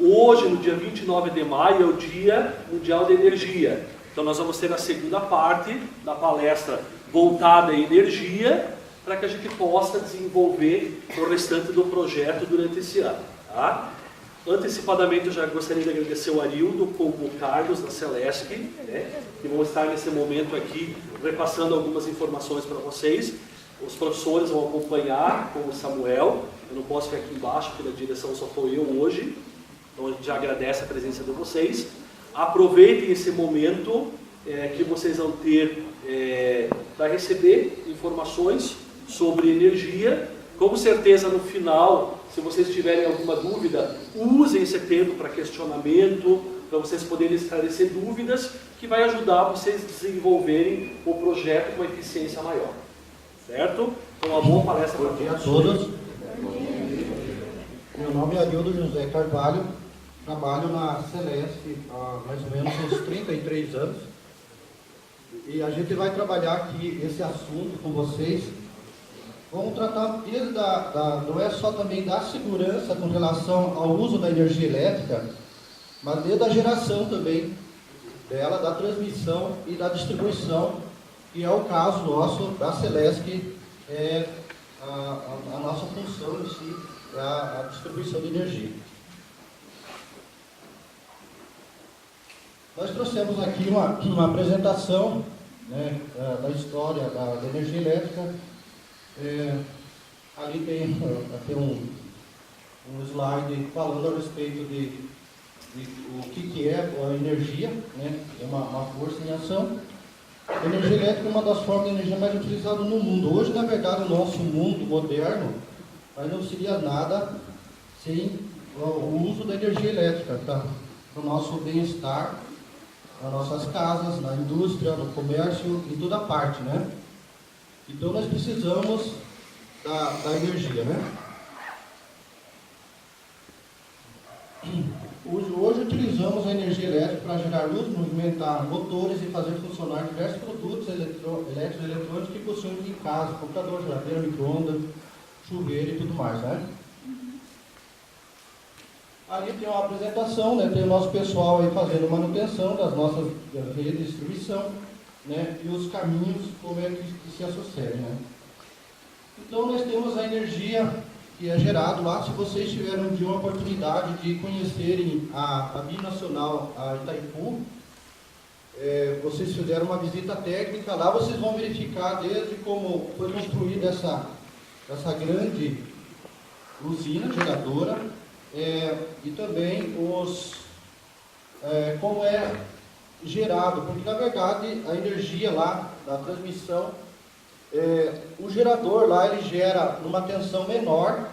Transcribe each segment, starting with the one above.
Hoje, no dia 29 de maio, é o Dia Mundial da Energia. Então nós vamos ter a segunda parte da palestra voltada à energia, para que a gente possa desenvolver o restante do projeto durante esse ano. Tá? Antecipadamente eu já gostaria de agradecer o Arildo como o Carlos da Celesc, né, que vão estar nesse momento aqui repassando algumas informações para vocês. Os professores vão acompanhar com o Samuel. Eu não posso ficar aqui embaixo, porque na direção só estou eu hoje. Então a gente já agradece a presença de vocês. Aproveitem esse momento que vocês vão ter para receber informações sobre energia. Com certeza no final, se vocês tiverem alguma dúvida, usem esse tempo para questionamento, para vocês poderem esclarecer dúvidas, que vai ajudar vocês a desenvolverem o projeto com eficiência maior. Certo? Então, uma boa palestra para todos. Bom dia a todos. Meu nome é Arildo José Carvalho, trabalho na Celesc há mais ou menos uns 33 anos. E a gente vai trabalhar aqui esse assunto com vocês. Vamos tratar desde não é só também da segurança com relação ao uso da energia elétrica, mas desde a geração também dela, da transmissão e da distribuição, que é o caso nosso da Celesc, a nossa função em si é a distribuição de energia. Nós trouxemos aqui uma apresentação, né, da história da energia elétrica. Ali tem um slide falando a respeito de o que é a energia, né? É uma força em ação. A energia elétrica é uma das formas de energia mais utilizadas no mundo. Hoje, na verdade, o nosso mundo moderno não seria nada sem o uso da energia elétrica, tá? Para o nosso bem-estar, nas nossas casas, na indústria, no comércio, em toda parte, né? Então nós precisamos da energia, né? Hoje utilizamos a energia elétrica para gerar luz, movimentar motores e fazer funcionar diversos produtos elétricos e eletrônicos que possuímos em casa, computador, geladeira, micro-ondas, chuveiro e tudo mais, né? Ali tem uma apresentação, né? Tem o nosso pessoal aí fazendo manutenção das nossas redes de distribuição, né? E os caminhos, como é que se associa, né? Então nós temos a energia que é gerada lá. Se vocês tiverem um dia uma oportunidade de conhecerem a Binacional, a Itaipu, vocês fizeram uma visita técnica lá, vocês vão verificar desde como foi construída essa grande usina geradora, e também como é gerado, porque na verdade a energia lá da transmissão, o gerador lá ele gera numa tensão menor,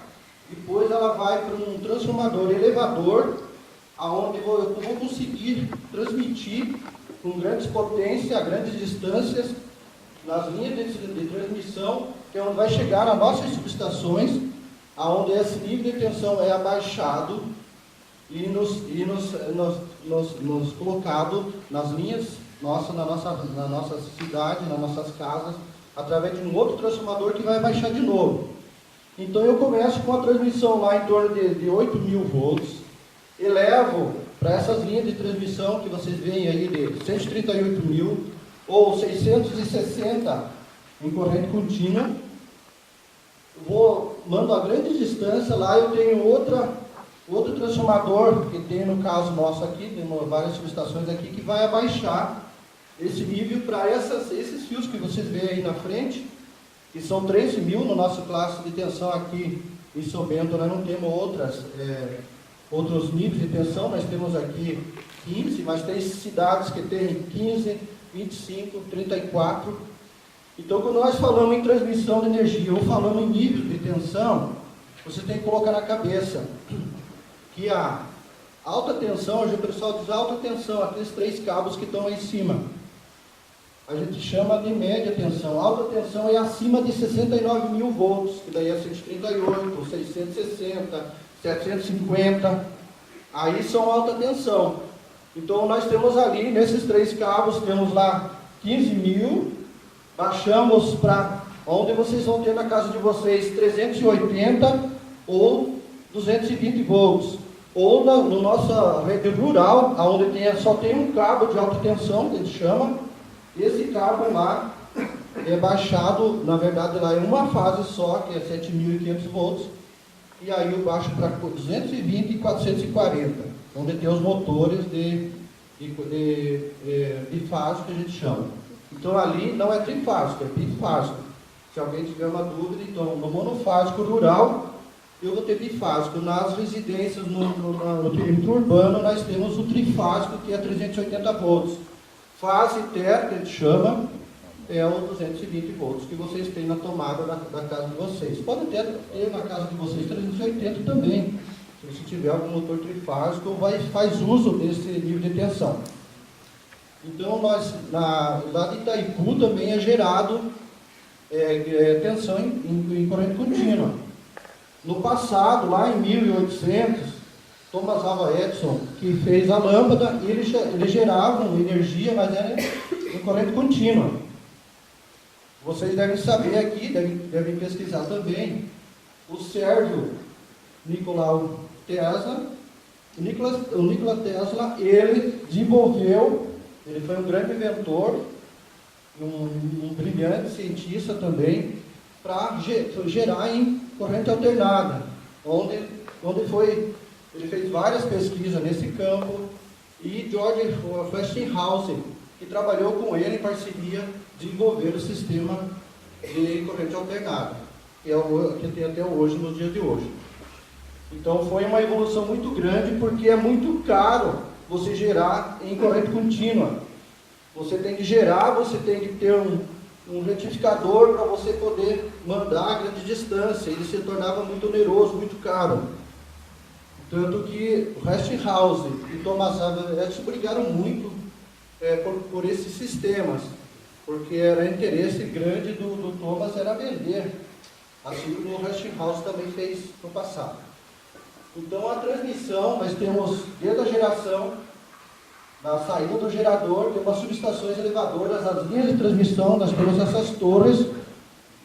depois ela vai para um transformador elevador, aonde eu vou conseguir transmitir com grandes potências, a grandes distâncias, nas linhas de transmissão, que é onde vai chegar nas nossas subestações, aonde esse nível de tensão é abaixado e nos colocado nas linhas na nossa cidade, nas nossas casas, através de um outro transformador que vai baixar de novo. Então eu começo com a transmissão lá em torno de 8.000 volts, elevo para essas linhas de transmissão que vocês veem aí de 138.000 ou 660 em corrente contínua, mando a grande distância, lá eu tenho outro transformador, que tem no caso nosso aqui, tem várias subestações aqui, que vai abaixar esse nível para esses fios que vocês veem aí na frente, que são 13.000 no nosso classe de tensão aqui em São Bento. Nós não temos outros níveis de tensão, nós temos aqui 15, mas tem cidades que tem 15, 25, 34. Então, quando nós falamos em transmissão de energia ou falamos em nível de tensão, você tem que colocar na cabeça que a alta tensão, hoje o pessoal diz alta tensão, aqueles 3 cabos que estão aí em cima, a gente chama de média tensão. Alta tensão é acima de 69.000 volts, que daí é 138, 660, 750, aí são alta tensão. Então nós temos ali, nesses 3 cabos, temos lá 15.000, baixamos para onde vocês vão ter na casa de vocês 380 ou 220 volts, ou no nossa rede rural, onde só tem um cabo de alta tensão, que a gente chama. Esse cabo lá é baixado, na verdade, lá em uma fase só, que é 7.500 volts, e aí eu baixo para 220 e 440, onde tem os motores bifásico, que a gente chama. Então ali não é trifásico, é bifásico. Se alguém tiver uma dúvida, então no monofásico rural, eu vou ter bifásico. Nas residências, no perímetro urbano, nós temos o trifásico, que é 380 volts. Fase térmica, que a gente chama, é o 220 volts, que vocês têm na tomada da casa de vocês. Podem ter na casa de vocês 380 também, se você tiver algum motor trifásico, faz uso desse nível de tensão. Então, lá de Itaipu também é gerado tensão em corrente contínua. No passado, lá em 1800, Thomas Alva Edison, que fez a lâmpada, eles geravam energia, mas era em corrente contínua. Vocês devem saber aqui, devem pesquisar também, o Sérgio Nicolau Tesla. O Nikola Tesla, ele desenvolveu, ele foi um grande inventor, um brilhante cientista também, para gerar em corrente alternada, onde ele fez várias pesquisas nesse campo, e George Westinghouse, que trabalhou com ele em parceria, desenvolver o sistema de corrente alternada, que é o que tem até hoje, nos dias de hoje. Então foi uma evolução muito grande, porque é muito caro você gerar em corrente contínua. Você tem que gerar, você tem que ter um retificador para você poder mandar a grande distância. Ele se tornava muito oneroso, muito caro. Tanto que Westinghouse e Thomas Alva Edison brigaram muito por esses sistemas, porque era interesse grande do Thomas era vender, assim como o Westinghouse também fez no passado. Então a transmissão, nós temos desde a geração, na saída do gerador, tem umas subestações elevadoras, as linhas de transmissão, nós temos essas torres,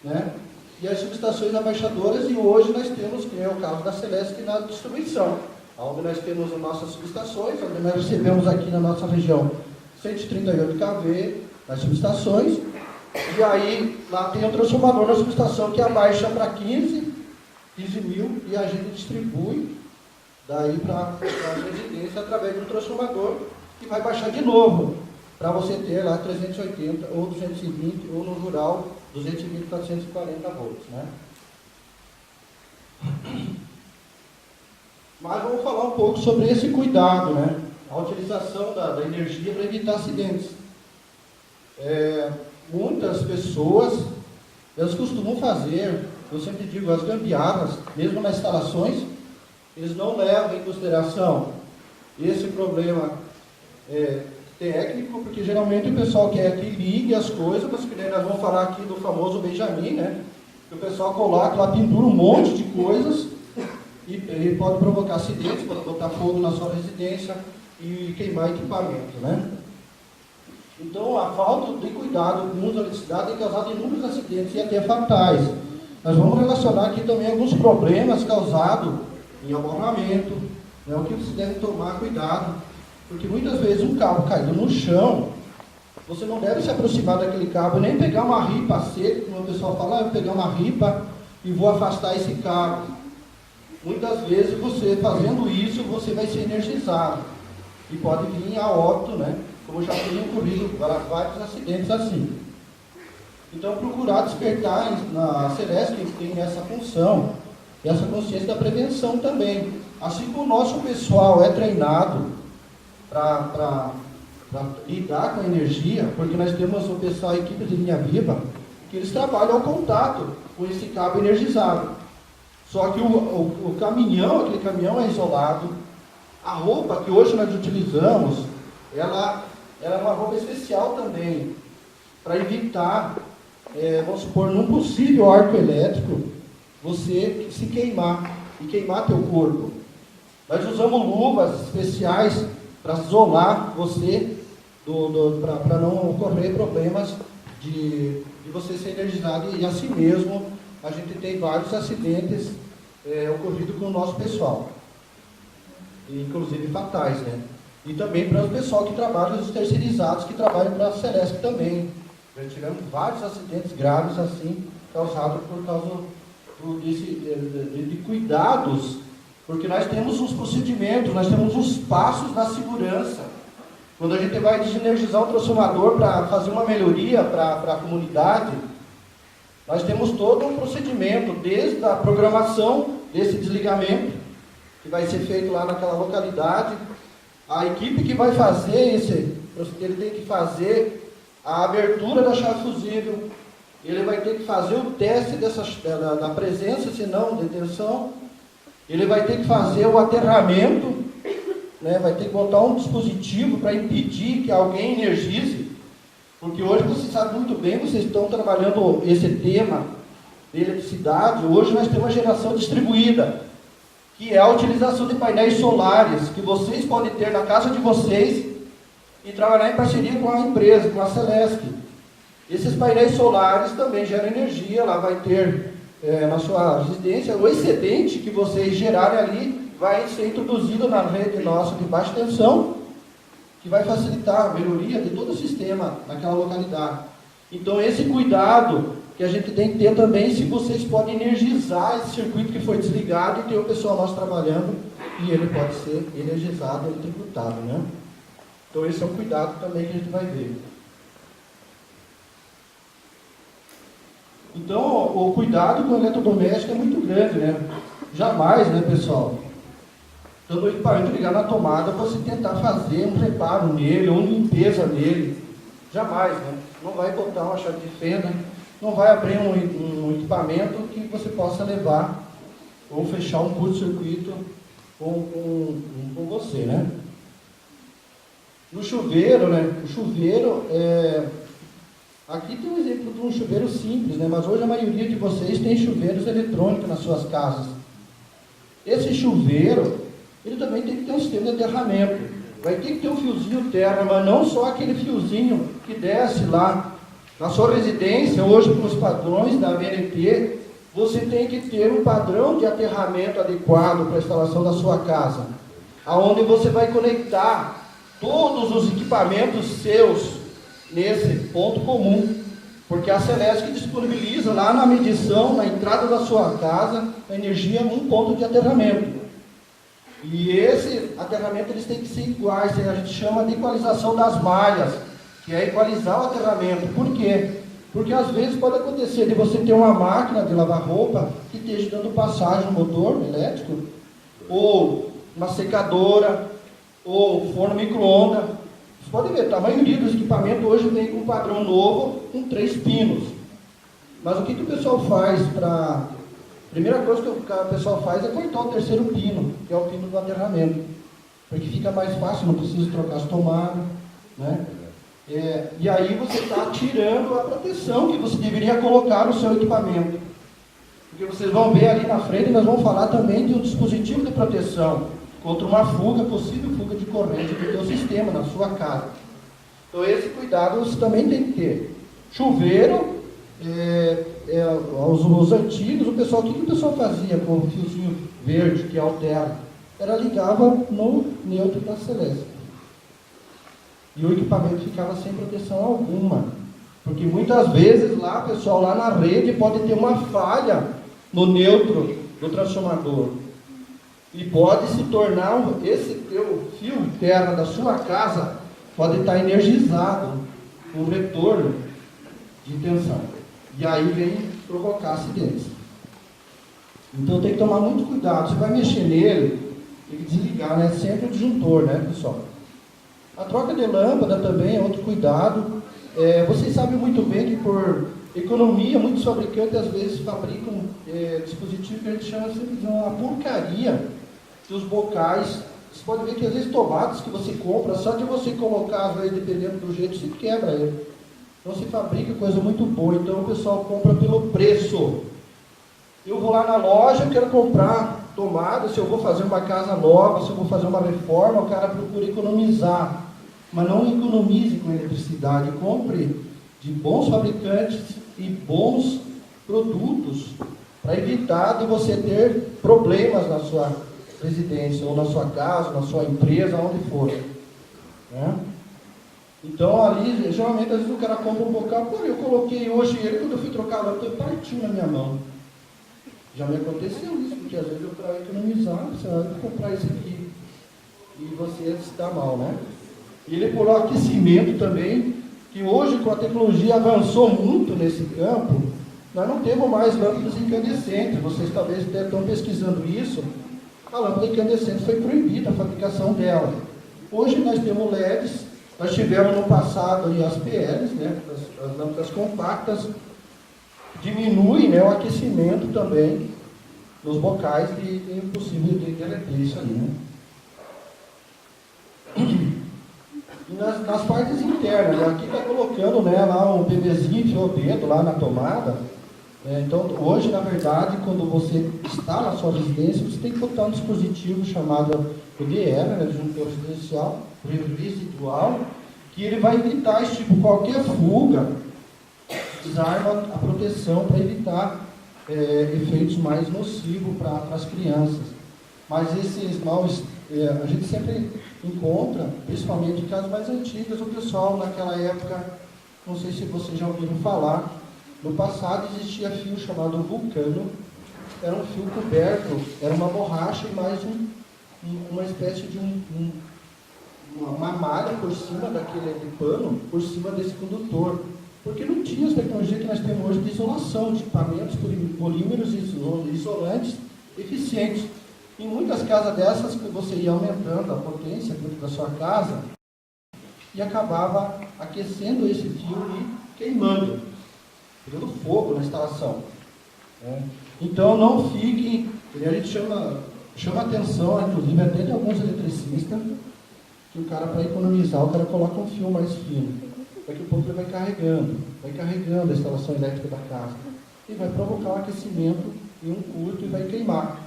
né? E as subestações abaixadoras, e hoje nós temos, que é o caso da Celesc, na distribuição, onde nós temos as nossas subestações, onde nós recebemos aqui na nossa região 138 kV nas subestações, e aí lá tem um transformador na subestação que abaixa para 15 mil, e a gente distribui daí para a residência através de um transformador que vai baixar de novo, para você ter lá 380 ou 220, ou no rural 220, 440 volts, né? Mas vamos falar um pouco sobre esse cuidado, né? A utilização da energia para evitar acidentes. Muitas pessoas, elas costumam fazer, eu sempre digo, as gambiarras, mesmo nas instalações, eles não levam em consideração esse problema técnico, porque geralmente o pessoal quer que ligue as coisas, mas que nós vamos falar aqui do famoso Benjamin, né? Que o pessoal coloca lá, pendura um monte de coisas e pode provocar acidentes, pode botar fogo na sua residência e queimar equipamento, né? Então, a falta de cuidado com o uso da eletricidade tem causado inúmeros acidentes e até fatais. Nós vamos relacionar aqui também alguns problemas causados em aborramento, né? O que você deve tomar cuidado, porque muitas vezes um cabo caído no chão, você não deve se aproximar daquele cabo, nem pegar uma ripa seca, como o pessoal fala, eu vou pegar uma ripa e vou afastar esse cabo. Muitas vezes você fazendo isso, você vai ser energizado e pode vir a óbito, né? Como já tem ocorrido vários acidentes assim. Então, procurar despertar na Celesc, que tem essa função, essa consciência da prevenção também. Assim como o nosso pessoal é treinado para lidar com a energia, porque nós temos o pessoal, a equipe de linha viva, que eles trabalham ao contato com esse cabo energizado. Só que o caminhão, aquele caminhão é isolado. A roupa que hoje nós utilizamos, ela é uma roupa especial também, para evitar, vamos supor, num possível arco elétrico, você se queimar e queimar teu corpo. Nós usamos luvas especiais para isolar você, para não ocorrer problemas de você ser energizado, e assim mesmo a gente tem vários acidentes ocorridos com o nosso pessoal. inclusive fatais, né? E também para o pessoal que trabalha, os terceirizados que trabalham para a Celesc também. Já tivemos vários acidentes graves assim, causados por causa de cuidados, porque nós temos uns procedimentos, nós temos uns passos da segurança. Quando a gente vai desenergizar o transformador para fazer uma melhoria para a comunidade, nós temos todo um procedimento, desde a programação desse desligamento, que vai ser feito lá naquela localidade. A equipe que vai fazer ele tem que fazer a abertura da chave fusível, ele vai ter que fazer o teste da presença, se não, detenção, ele vai ter que fazer o aterramento, né, vai ter que botar um dispositivo para impedir que alguém energize, porque hoje você sabe muito bem, vocês estão trabalhando esse tema de eletricidade, hoje nós temos uma geração distribuída, que é a utilização de painéis solares, que vocês podem ter na casa de vocês e trabalhar em parceria com a empresa, com a Celesc. Esses painéis solares também geram energia, lá vai ter na sua residência, o excedente que vocês gerarem ali vai ser introduzido na rede nossa de baixa tensão, que vai facilitar a melhoria de todo o sistema naquela localidade. Então esse cuidado que a gente tem que ter também, se vocês podem energizar esse circuito que foi desligado e ter o pessoal nosso trabalhando e ele pode ser energizado e tributado, né? Então esse é um cuidado também que a gente vai ver. Então o cuidado com o eletrodoméstico é muito grande, né? Jamais, né, pessoal? Todo o equipamento ligado na tomada, você tentar fazer um reparo nele ou limpeza nele. Jamais, né? Não vai botar uma chave de fenda, não vai abrir um equipamento que você possa levar ou fechar um curto-circuito com você, né? No chuveiro, né? O chuveiro, aqui tem um exemplo de um chuveiro simples, né? Mas hoje a maioria de vocês tem chuveiros eletrônicos nas suas casas. Esse chuveiro, ele também tem que ter um sistema de aterramento. Vai ter que ter um fiozinho terra, mas não só aquele fiozinho que desce lá. Na sua residência, hoje, com os padrões da VNT, você tem que ter um padrão de aterramento adequado para a instalação da sua casa, aonde você vai conectar todos os equipamentos seus nesse ponto comum, porque a Celesc disponibiliza lá na medição, na entrada da sua casa, a energia um ponto de aterramento. E esse aterramento eles têm que ser iguais, a gente chama de equalização das malhas, que é equalizar o aterramento. Por quê? Porque às vezes pode acontecer de você ter uma máquina de lavar roupa que esteja dando passagem no motor elétrico, ou uma secadora, ou forno micro-ondas. Você pode ver, a maioria dos equipamentos hoje vem com um padrão novo, com 3 pinos. Mas o que o pessoal faz para... Primeira coisa que o pessoal faz é cortar o 3º pino, que é o pino do aterramento. Porque fica mais fácil, não precisa trocar as tomadas, né? E aí você está tirando a proteção que você deveria colocar no seu equipamento. Porque vocês vão ver ali na frente, nós vamos falar também de um dispositivo de proteção contra uma fuga, possível fuga de corrente do seu sistema, na sua casa. Então esse cuidado você também tem que ter. Chuveiro, os antigos, o pessoal, o que o pessoal fazia com o fiozinho verde que altera? Era ligava no neutro da Celesc. E o equipamento ficava sem proteção alguma. Porque muitas vezes lá, pessoal, lá na rede pode ter uma falha no neutro do transformador. E pode se tornar, esse teu fio interno da sua casa pode estar energizado com retorno de tensão. E aí vem provocar acidentes. Então tem que tomar muito cuidado. Você vai mexer nele, tem que desligar, né? Sempre o disjuntor, né, pessoal? A troca de lâmpada também é outro cuidado. Vocês sabem muito bem que por economia, muitos fabricantes às vezes fabricam dispositivos que a gente chama sempre de uma porcaria dos bocais. Você pode ver que às vezes tomates que você compra, só de você colocar, às vezes, dependendo do jeito, você quebra ele. Então se fabrica coisa muito boa, então o pessoal compra pelo preço. Eu vou lá na loja, eu quero comprar tomada, se eu vou fazer uma casa nova, se eu vou fazer uma reforma, o cara procura economizar. Mas não economize com eletricidade, compre de bons fabricantes e bons produtos, para evitar de você ter problemas na sua residência, ou na sua casa, na sua empresa, onde for. Né? Então ali, geralmente, às vezes o cara compra um bocal, pô, eu coloquei hoje ele, quando eu fui trocar a lâmpada, partiu na minha mão. Já me aconteceu isso, porque às vezes eu, para economizar, você vai comprar esse aqui e você se dá mal, né? E ele por aquecimento também, que hoje com a tecnologia avançou muito nesse campo, nós não temos mais lâmpadas incandescentes. Vocês talvez estão pesquisando isso. A lâmpada incandescente foi proibida a fabricação dela. Hoje nós temos LEDs, nós tivemos no passado aí as PLs, né, as lâmpadas compactas, diminui, né, o aquecimento também nos bocais e é impossível de derreter isso ali. Né? E nas partes internas, né, aqui está colocando, né, lá um bebezinho enfiou o dedo lá na tomada. Então, hoje, na verdade, quando você está na sua residência, você tem que botar um dispositivo chamado ODR, né, disjuntor residual, que ele vai evitar tipo, qualquer fuga, desarma a proteção para evitar efeitos mais nocivos para as crianças. Mas esses maus, a gente sempre encontra, principalmente em casas mais antigas, o pessoal naquela época, não sei se vocês já ouviram falar, no passado existia fio chamado vulcano, era um fio coberto, era uma borracha e mais uma espécie de uma malha por cima daquele pano, por cima desse condutor, porque não tinha as tecnologias que nós temos hoje de isolação, de equipamentos polímeros isolantes eficientes. Em muitas casas dessas, você ia aumentando a potência dentro da sua casa e acabava aquecendo esse fio e queimando, pegando fogo na instalação. Então não fiquem, a gente chama atenção, inclusive até de alguns eletricistas, que o cara, para economizar, o cara coloca um fio mais fino. Daqui a pouco ele vai carregando a instalação elétrica da casa. E vai provocar um aquecimento em um curto e vai queimar.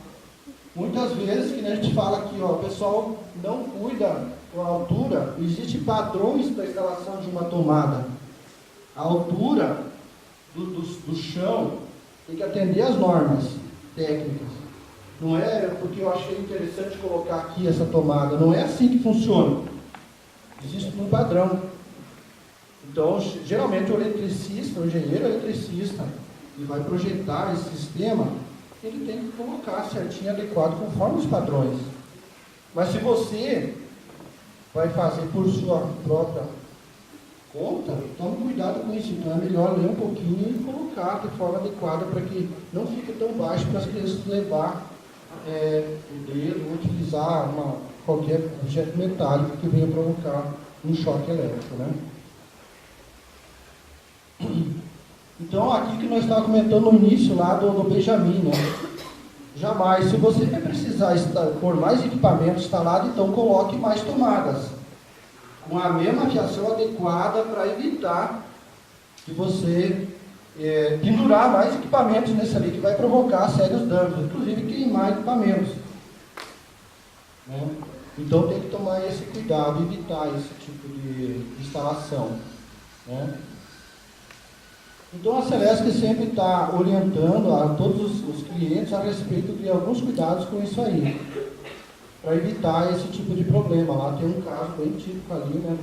Muitas vezes, que a gente fala aqui, ó, o pessoal não cuida com a altura, existem padrões para a instalação de uma tomada. A altura do chão tem que atender às normas técnicas. Não é porque eu achei interessante colocar aqui essa tomada, não é assim que funciona. Existe um padrão. Então, geralmente o eletricista, o engenheiro eletricista, que vai projetar esse sistema, ele tem que colocar certinho, adequado, conforme os padrões. Mas se você vai fazer por sua própria conta, tome cuidado com isso. Então é melhor ler um pouquinho e colocar de forma adequada para que não fique tão baixo para as crianças levar o dedo, utilizar qualquer objeto metálico que venha provocar um choque elétrico, né? Então, aqui que nós estávamos comentando no início lá do Benjamin, né? Jamais, se você vai precisar pôr mais equipamentos instalados, então coloque mais tomadas, com a mesma fiação adequada para evitar que você pendurar mais equipamentos nesse ali, que vai provocar sérios danos, inclusive queimar equipamentos. Né? Então tem que tomar esse cuidado, evitar esse tipo de instalação. Né? Então a Celesc sempre está orientando a todos os clientes a respeito de alguns cuidados com isso aí, para evitar esse tipo de problema. Lá tem um caso bem típico ali, né,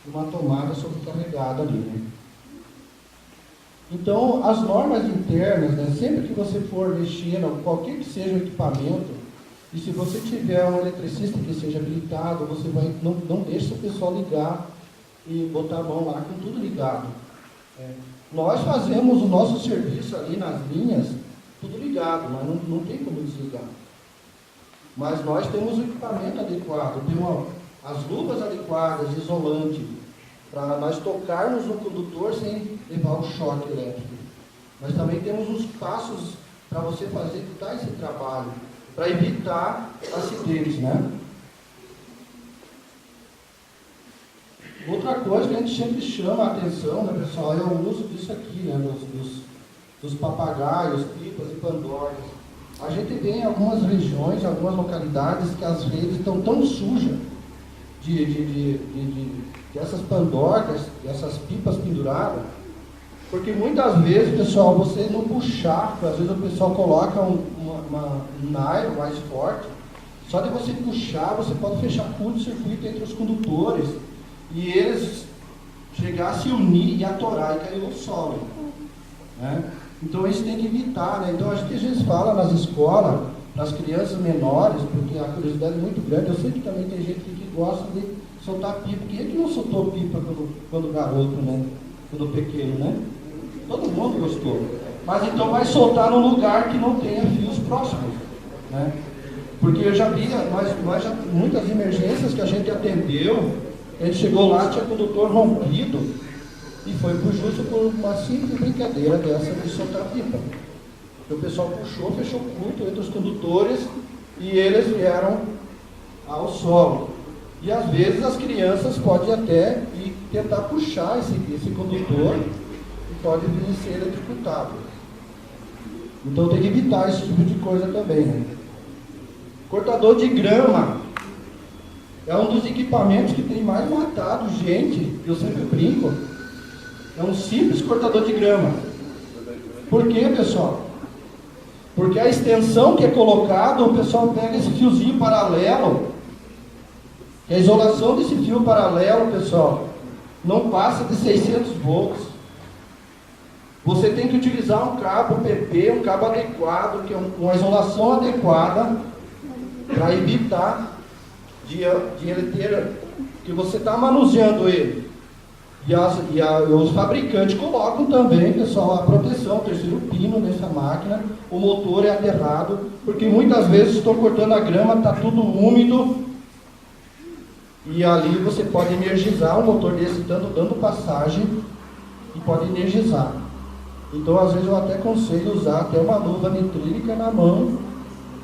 de uma tomada sobrecarregada ali. Né? Então as normas internas, né, sempre que você for mexendo, qualquer que seja o equipamento, e se você tiver um eletricista que seja habilitado, você não deixa o pessoal ligar e botar a mão lá com tudo ligado. Nós fazemos o nosso serviço ali nas linhas, tudo ligado, mas não tem como desligar. Mas nós temos o equipamento adequado, temos as luvas adequadas, isolante, para nós tocarmos no condutor sem levar o choque elétrico. Nós também temos os passos para você executar esse trabalho, para evitar acidentes, né? Outra coisa que a gente sempre chama a atenção, né, pessoal, é o uso disso aqui, né, dos papagaios, pipas e pandorgas. A gente vê em algumas regiões, em algumas localidades, que as redes estão tão sujas dessas pandorgas, dessas pipas penduradas, Porque muitas vezes, pessoal, você não puxar, às vezes o pessoal coloca um nylon mais forte, só de você puxar, você pode fechar curto-circuito entre os condutores e eles chegar a se unir e atorar e cair no solo, né? Então isso tem que evitar, né? Então acho que a gente fala nas escolas, para as crianças menores, porque a curiosidade é muito grande. Eu sei que também tem gente que gosta de soltar pipa. Quem é que não soltou pipa quando garoto, né? Quando pequeno, né? Todo mundo gostou. Mas então vai soltar num lugar que não tenha fios próximos, né? Porque eu já vi, nós já, muitas emergências que a gente atendeu, a gente chegou lá, tinha condutor rompido, e foi justo por uma simples brincadeira dessa de soltar pipa. O pessoal puxou, fechou curto entre os condutores e eles vieram ao solo. E às vezes as crianças podem até ir tentar puxar esse condutor e pode vir a ser eletrocutado. Então tem que evitar esse tipo de coisa também, né? Cortador de grama é um dos equipamentos que tem mais matado gente, eu sempre brinco. É um simples cortador de grama. Por quê, pessoal? Porque a extensão que é colocada, o pessoal pega esse fiozinho paralelo, e a isolação desse fio paralelo, pessoal, não passa de 600 volts. Você tem que utilizar um cabo PP, um cabo adequado, que é uma isolação adequada, para evitar de ele ter, que você está manuseando ele. E os fabricantes colocam também, pessoal, a proteção, o terceiro pino nessa máquina, o motor é aterrado, porque muitas vezes estou cortando a grama, está tudo úmido, e ali você pode energizar um motor desse dando passagem, e pode energizar. Então, às vezes, eu até aconselho usar até uma luva nitrílica na mão,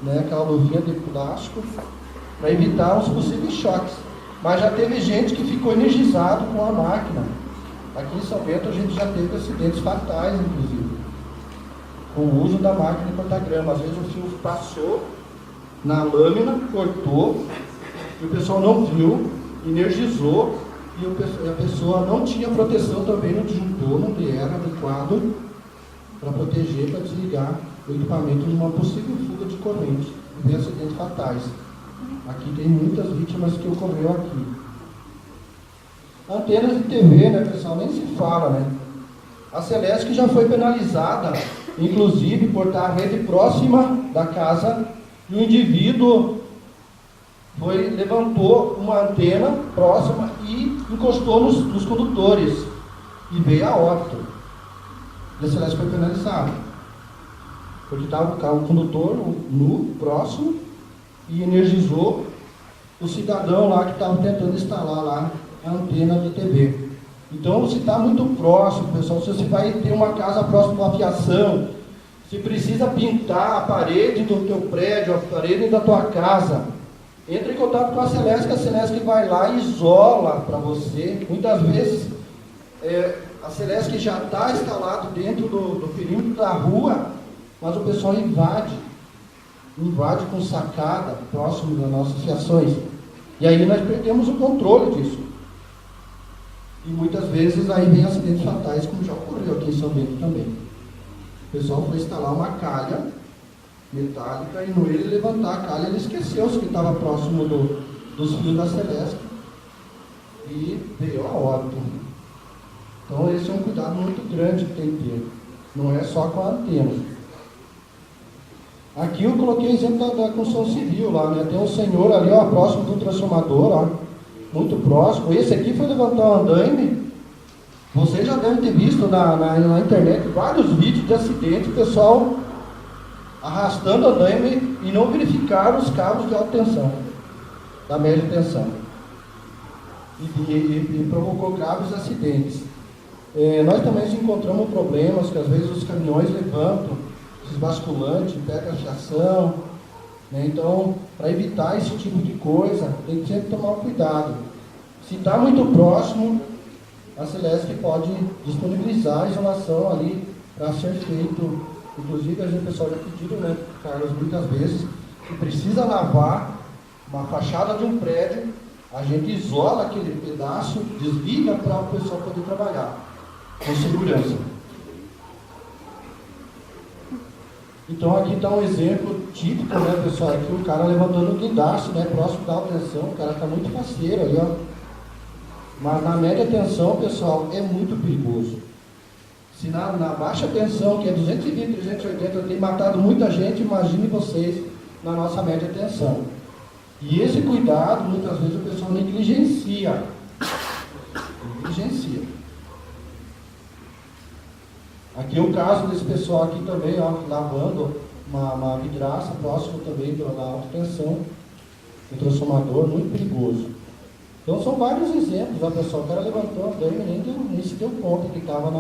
né, aquela luvinha de plástico, para evitar os possíveis choques. Mas já teve gente que ficou energizado com a máquina. Aqui em São Bento a gente já teve acidentes fatais, inclusive, com o uso da máquina de cortar grama. Às vezes o fio passou na lâmina, cortou, e o pessoal não viu, energizou, e a pessoa não tinha proteção também no disjuntor, não era adequado para proteger, para desligar o equipamento de uma possível fuga de corrente e de acidentes fatais. Aqui tem muitas vítimas que ocorreu aqui. Antenas de TV, né, pessoal? Nem se fala, né? A Celesc já foi penalizada, inclusive, por estar a rede próxima da casa, e o indivíduo levantou uma antena próxima e encostou nos condutores, e veio a óbito. E a Celesc foi penalizada, porque estava o condutor nu, próximo, e energizou o cidadão lá que estava tentando instalar lá a antena de TV. Então, se está muito próximo, pessoal, se você vai ter uma casa próxima de uma fiação, se precisa pintar a parede do teu prédio, a parede da tua casa, entre em contato com a Celesc vai lá e isola para você. Muitas vezes, a Celesc já está instalado dentro do perímetro da rua, mas o pessoal invade com sacada, próximo das nossas fiações. E aí nós perdemos o controle disso. E muitas vezes aí vem acidentes fatais, como já ocorreu aqui em São Bento também. O pessoal foi instalar uma calha metálica, e no ele levantar a calha, ele esqueceu-se que estava próximo dos fios da Celesc e veio a óbito. Então esse é um cuidado muito grande que tem que ter. Não é só com a antena. Aqui eu coloquei o exemplo da construção civil lá, né? Tem um senhor ali, ó, próximo do transformador, ó, muito próximo. Esse aqui foi levantar um andaime. Você já deve ter visto na internet vários vídeos de acidente, o pessoal arrastando andaime e não verificaram os cabos de alta tensão, da média tensão. E provocou graves acidentes. Nós também encontramos problemas que às vezes os caminhões levantam esses basculantes, pega a fiação, né? Então, para evitar esse tipo de coisa, tem que sempre tomar cuidado. Se está muito próximo, a Celesc pode disponibilizar a isolação ali para ser feito. Inclusive, o pessoal já pediu, né, Carlos, muitas vezes, que precisa lavar uma fachada de um prédio, a gente isola aquele pedaço, desliga para o pessoal poder trabalhar com segurança. Então aqui está um exemplo típico, né, pessoal, aqui o cara levantando o guindaste, né, próximo da alta tensão, o cara está muito faceiro ali, ó. Mas na média tensão, pessoal, é muito perigoso. Se na baixa tensão, que é 220, 380, tem matado muita gente, imagine vocês na nossa média tensão. E esse cuidado, muitas vezes o pessoal negligencia. Negligencia. Aqui é o caso desse pessoal aqui também, ó, lavando uma vidraça próximo também da alta tensão, um transformador muito perigoso. Então são vários exemplos, ó, pessoal. O cara levantou a dama e nem se deu conta que estava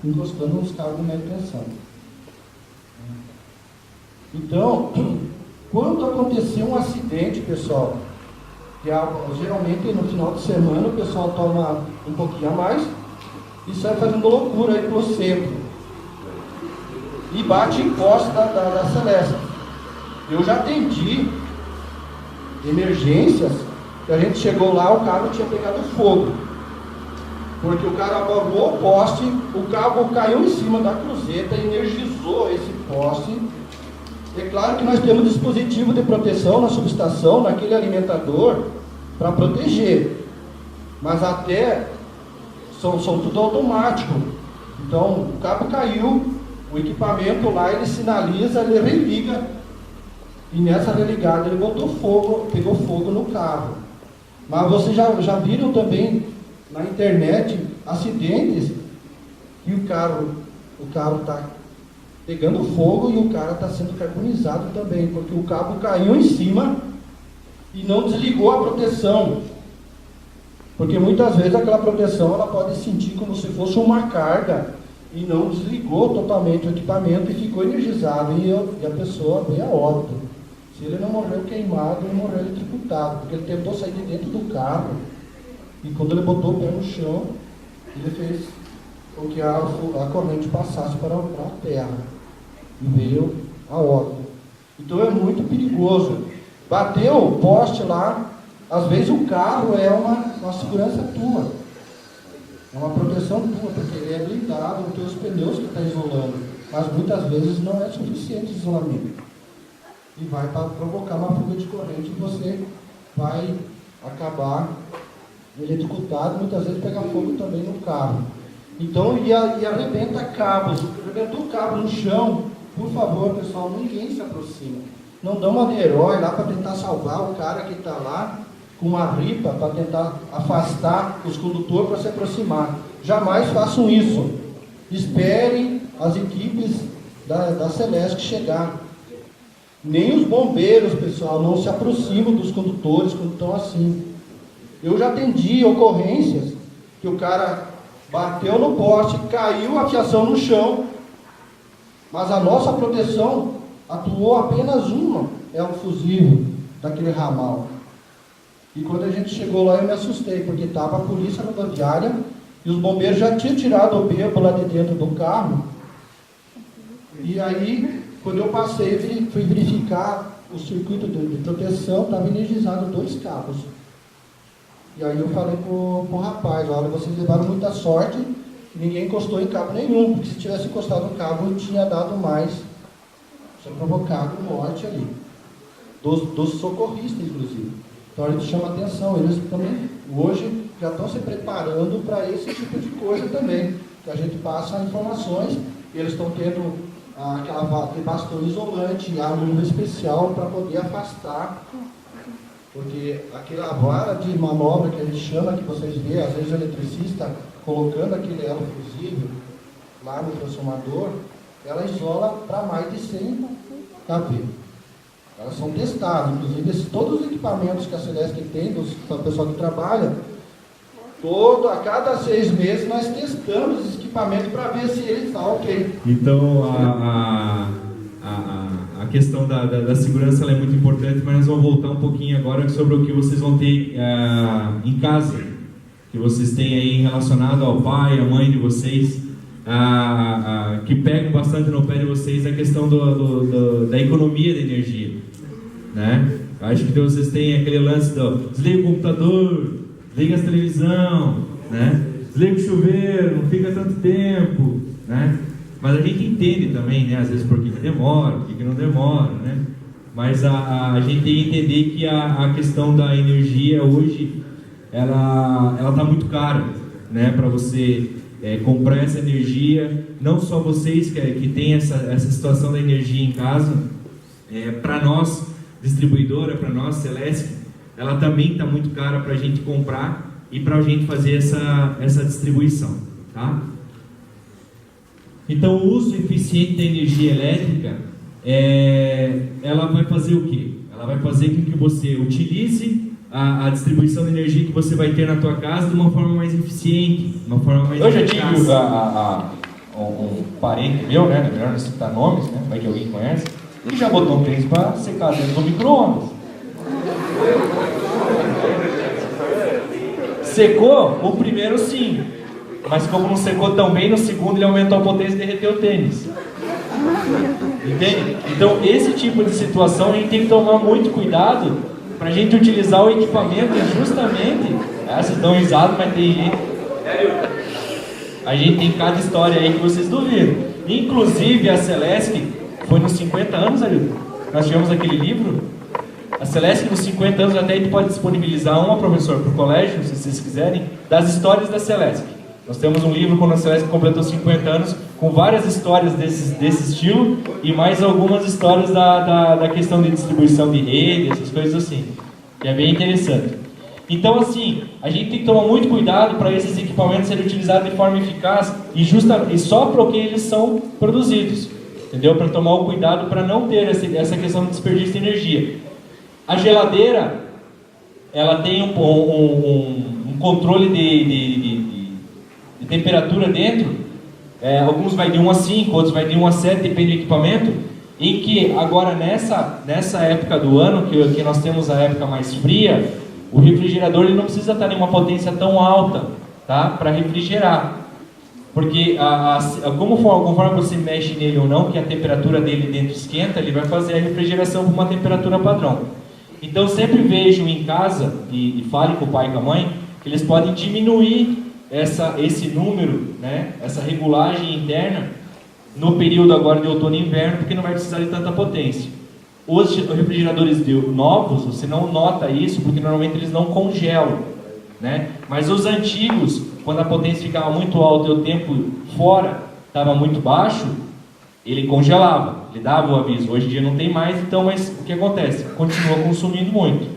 encostando nos cabos de média tensão. Então, quando acontecer um acidente, pessoal, que geralmente no final de semana o pessoal toma um pouquinho a mais e sai fazendo loucura aí pro centro e bate em poste da Celeste. Eu já atendi emergências que a gente chegou lá, o carro tinha pegado fogo, porque o cara apagou o poste, o cabo caiu em cima da cruzeta, energizou esse poste. É claro que nós temos dispositivo de proteção na subestação, naquele alimentador, para proteger, mas até são tudo automático. Então o cabo caiu, o equipamento lá ele sinaliza, ele religa, e nessa religada ele botou fogo, pegou fogo no carro. Mas vocês já viram também na internet acidentes que o carro está pegando fogo e o cara está sendo carbonizado também, porque o cabo caiu em cima e não desligou a proteção. Porque muitas vezes aquela proteção ela pode sentir como se fosse uma carga e não desligou totalmente o equipamento e ficou energizado e a pessoa veio a óbito. Se ele não morreu queimado, ele morreu eletrocutado, porque ele tentou sair de dentro do carro e quando ele botou o pé no chão, ele fez com que a corrente passasse para a terra e veio a óbito. Então é muito perigoso. Bateu o poste lá, às vezes o carro é uma segurança tua, é uma proteção tua, porque ele é blindado, os teus pneus que está isolando, mas muitas vezes não é suficiente isolamento. E vai provocar uma fuga de corrente e você vai acabar eletrocutado, muitas vezes pegar fogo também no carro. Então, e arrebenta cabos. Arrebentou o cabo no chão, por favor, pessoal, ninguém se aproxima. Não dá uma de herói lá para tentar salvar o cara que está lá com uma ripa para tentar afastar os condutores para se aproximar. Jamais façam isso. Esperem as equipes da Celeste chegar. Nem os bombeiros, pessoal, não se aproximam dos condutores quando estão assim. Eu já atendi ocorrências que o cara bateu no poste, caiu a fiação no chão, mas a nossa proteção atuou apenas é um fusível daquele ramal. E quando a gente chegou lá eu me assustei, porque estava a polícia rodoviária e os bombeiros já tinham tirado o bebo lá de dentro do carro. E aí, quando eu passei, fui verificar o circuito de proteção, estava energizado 2 cabos. E aí eu falei pro rapaz, olha, vocês levaram muita sorte, ninguém encostou em cabo nenhum, porque se tivesse encostado no cabo, tinha dado mais, tinha provocado morte ali, dos socorristas, inclusive. Então a gente chama atenção, eles também, hoje, já estão se preparando para esse tipo de coisa também, que a gente passa informações, e eles estão tendo aquele bastão isolante, a luva especial para poder afastar. Porque aquela vara de manobra que a gente chama, que vocês veem, às vezes o eletricista colocando aquele elo fusível lá no transformador, ela isola para mais de 100 kV. Elas são testadas, inclusive todos os equipamentos que a Celeste tem, para o pessoal que trabalha, a cada 6 meses nós testamos esse equipamento para ver se ele está ok. Então a questão da segurança ela é muito importante, mas nós vamos voltar um pouquinho agora sobre o que vocês vão ter em casa, que vocês têm aí relacionado ao pai, à mãe de vocês, que pegam bastante no pé de vocês, a questão da economia de energia, né? Acho que vocês têm aquele lance do desliga o computador, desliga a televisão, né? Desliga o chuveiro, não fica tanto tempo, né? Mas a gente entende também, né, às vezes por que demora, por que não demora, né? Mas a gente tem que entender que a questão da energia hoje, ela está muito cara, né, para você comprar essa energia. Não só vocês que têm essa situação da energia em casa, para nós, distribuidora, para nós, Celesc, ela também está muito cara para a gente comprar e para a gente fazer essa distribuição, tá? Então, o uso eficiente da energia elétrica, ela vai fazer o quê? Ela vai fazer com que você utilize a distribuição de energia que você vai ter na tua casa de uma forma mais eficiente, uma forma mais Eu já eficaz. tive um parente meu, né, melhor não citar nomes, né, vai que alguém conhece, e já botou um tênis para secar dentro do micro-ondas. Secou o primeiro, sim, mas como não secou tão bem, no segundo ele aumentou a potência e derreteu o tênis. Entende? Então, esse tipo de situação a gente tem que tomar muito cuidado para a gente utilizar o equipamento justamente. Vocês dão risada, mas tem gente. A gente tem cada história aí que vocês duvidam. Inclusive, a Celesc foi nos 50 anos, Arildo. Nós tivemos aquele livro. A Celesc, nos 50 anos, até a gente pode disponibilizar uma, professor, para o colégio, se vocês quiserem, das histórias da Celesc. Nós temos um livro quando a Celesc completou 50 anos, com várias histórias desse estilo e mais algumas histórias da questão de distribuição de rede, essas coisas assim, que é bem interessante. Então, assim, a gente tem que tomar muito cuidado para esses equipamentos serem utilizados de forma eficaz e só para o que eles são produzidos, entendeu? Para tomar o cuidado para não ter essa questão de desperdício de energia. A geladeira, ela tem um controle de temperatura dentro, alguns vai de 1 a 5, outros vai de 1 a 7, depende do equipamento, em que agora nessa época do ano, que nós temos a época mais fria, o refrigerador ele não precisa estar em uma potência tão alta, tá, para refrigerar, porque conforme você mexe nele ou não, que a temperatura dele dentro esquenta, ele vai fazer a refrigeração com uma temperatura padrão. Então sempre vejam em casa, e falem com o pai e com a mãe, que eles podem diminuir esse número, né, essa regulagem interna no período agora de outono e inverno, porque não vai precisar de tanta potência. Os refrigeradores novos, você não nota isso, porque normalmente eles não congelam, né? Mas os antigos, quando a potência ficava muito alta e o tempo fora estava muito baixo, ele congelava, ele dava o aviso. Hoje em dia não tem mais, então, mas o que acontece? Continua consumindo muito,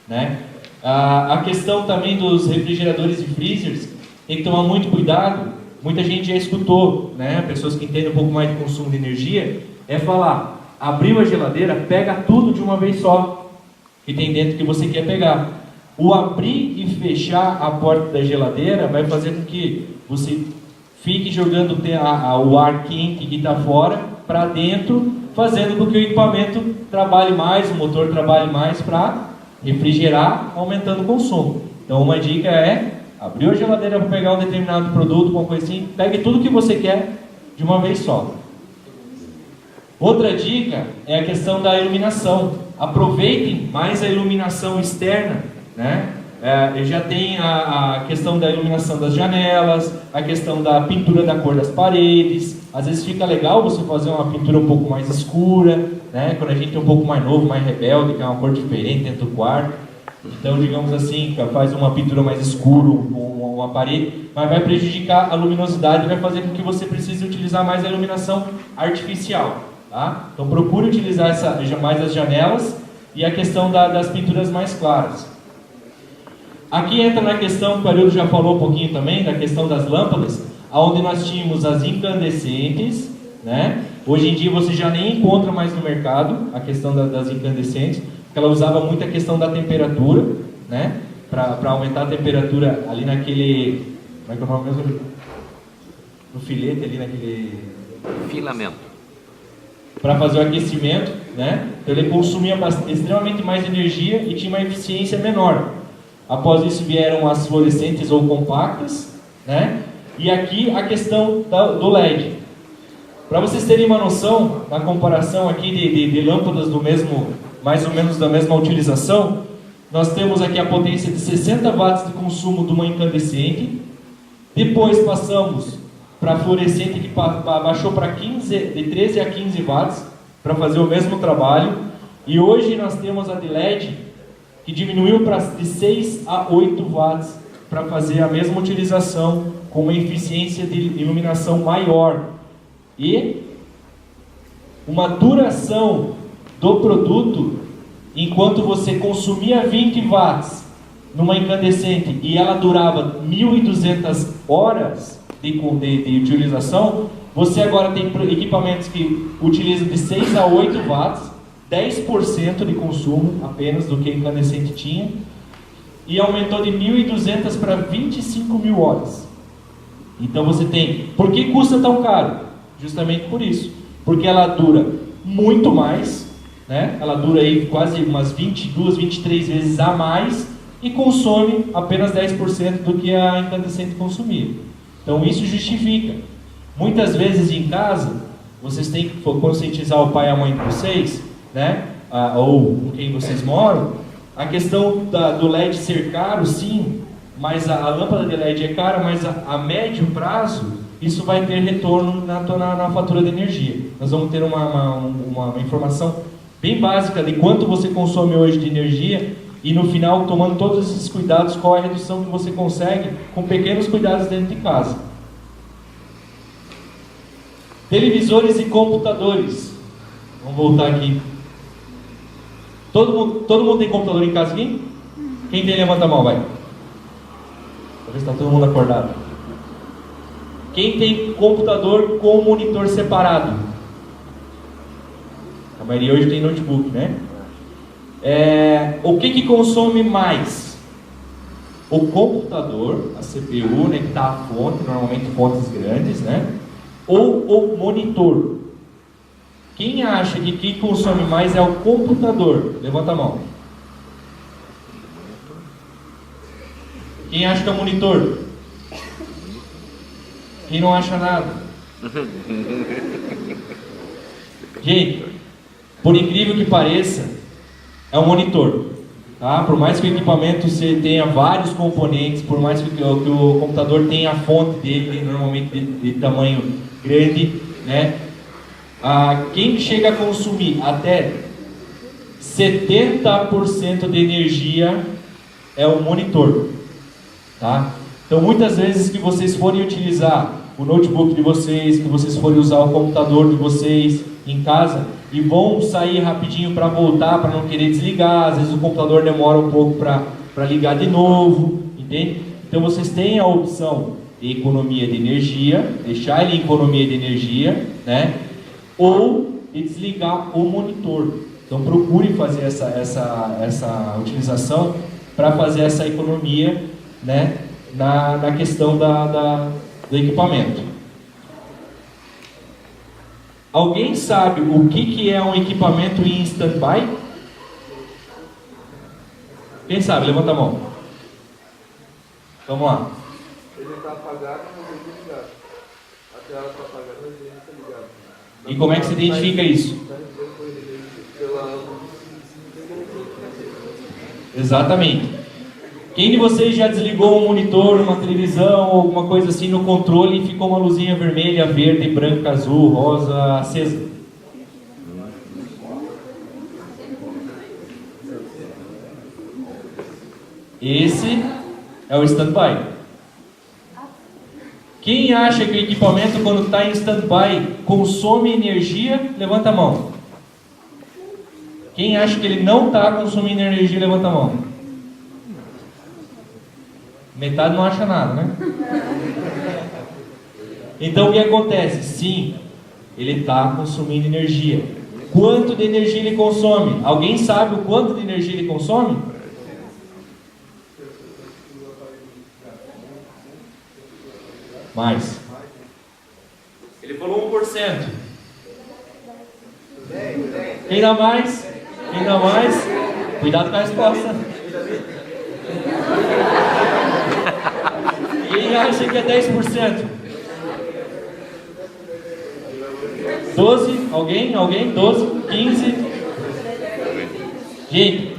né? A questão também dos refrigeradores e freezers, tem que tomar muito cuidado. Muita gente já escutou, né, pessoas que entendem um pouco mais de consumo de energia, falar, abriu a geladeira, pega tudo de uma vez só, que tem dentro que você quer pegar. O abrir e fechar a porta da geladeira vai fazer com que você fique jogando o ar quente que está fora para dentro, fazendo com que o equipamento trabalhe mais, o motor trabalhe mais para refrigerar, aumentando o consumo. Então uma dica abriu a geladeira para pegar um determinado produto, uma coisa assim, pegue tudo que você quer de uma vez só. Outra dica é a questão da iluminação. Aproveitem mais a iluminação externa, né? Já tem a questão da iluminação das janelas, a questão da pintura da cor das paredes. Às vezes fica legal você fazer uma pintura um pouco mais escura, né? Quando a gente é um pouco mais novo, mais rebelde, que é uma cor diferente dentro do quarto. Então, digamos assim, faz uma pintura mais escura, uma parede, mas vai prejudicar a luminosidade e vai fazer com que você precise utilizar mais a iluminação artificial, tá? Então, procure utilizar mais as janelas e a questão das pinturas mais claras. Aqui entra na questão que o Arildo já falou um pouquinho também, da questão das lâmpadas, onde nós tínhamos as incandescentes, né? Hoje em dia você já nem encontra mais no mercado a questão das incandescentes, porque ela usava muito a questão da temperatura, né? Para aumentar a temperatura ali naquele... Como é que é o nome mesmo? No filete ali, naquele... Filamento. Para fazer o aquecimento, né? Então ele consumia extremamente mais energia e tinha uma eficiência menor. Após isso vieram as fluorescentes ou compactas, né? E aqui a questão do LED. Para vocês terem uma noção, na comparação aqui de lâmpadas do mesmo, mais ou menos da mesma utilização, nós temos aqui a potência de 60 watts de consumo de uma incandescente. Depois passamos para fluorescente que baixou para 15, de 13 a 15 watts para fazer o mesmo trabalho. E hoje nós temos a de LED que diminuiu de 6 a 8 watts para fazer a mesma utilização com uma eficiência de iluminação maior e uma duração do produto. Enquanto você consumia 20 watts numa incandescente e ela durava 1.200 horas de utilização, você agora tem equipamentos que utilizam de 6 a 8 watts, 10% de consumo apenas do que a incandescente tinha, e aumentou de 1.200 para 25.000 horas. Então você tem... Por que custa tão caro? Justamente por isso. Porque ela dura muito mais, né? Ela dura aí quase umas 22, 23 vezes a mais e consome apenas 10% do que a incandescente consumia. Então isso justifica. Muitas vezes em casa, vocês têm que conscientizar o pai e a mãe de vocês, né? Ou com quem vocês moram, a questão do LED ser caro, sim, mas a lâmpada de LED é cara, mas a médio prazo, isso vai ter retorno na fatura de energia. Nós vamos ter uma informação bem básica de quanto você consome hoje de energia e no final, tomando todos esses cuidados, qual é a redução que você consegue com pequenos cuidados dentro de casa. Televisores e computadores. Vamos voltar aqui. Todo mundo tem computador em casa aqui? Quem tem, levanta a mão, vai. Pra ver se está todo mundo acordado. Quem tem computador com monitor separado? A maioria hoje tem notebook, né? O que consome mais? O computador, a CPU, né, que está a fonte, normalmente fontes grandes, né? Ou o monitor? Quem acha que quem consome mais é o computador? Levanta a mão. Quem acha que é o monitor? Quem não acha nada? Gente, por incrível que pareça, é um monitor, tá? Por mais que o equipamento tenha vários componentes, por mais que o computador tenha a fonte dele, normalmente de tamanho grande, né? Quem chega a consumir até 70% de energia é o monitor, tá? Então muitas vezes que vocês forem utilizar o notebook de vocês, que vocês forem usar o computador de vocês em casa e vão sair rapidinho para voltar, para não querer desligar, às vezes o computador demora um pouco para ligar de novo, entende? Então vocês têm a opção de economia de energia, deixar ele em economia de energia, né? Ou de desligar o monitor. Então procure fazer essa utilização para fazer essa economia, né? Na questão do equipamento. Alguém sabe o que é um equipamento em stand-by? Quem sabe? Levanta a mão. Vamos lá. Ele está apagado, mas ele está ligado. A tela está apagada, mas ele está ligado. E como é que se identifica isso? Exatamente. Quem de vocês já desligou um monitor, uma televisão, alguma coisa assim no controle e ficou uma luzinha vermelha, verde, branca, azul, rosa, acesa? Esse é o stand-by. Quem acha que o equipamento, quando está em stand-by, consome energia, levanta a mão. Quem acha que ele não está consumindo energia, levanta a mão. Metade não acha nada, né? Então o que acontece? Sim, ele está consumindo energia. Quanto de energia ele consome? Alguém sabe o quanto de energia ele consome? Mais. Ele falou 1%. Quem dá mais? Quem dá mais? Cuidado com a resposta. Quem acha que é 10%? 12? Alguém? 12? 15? Gente,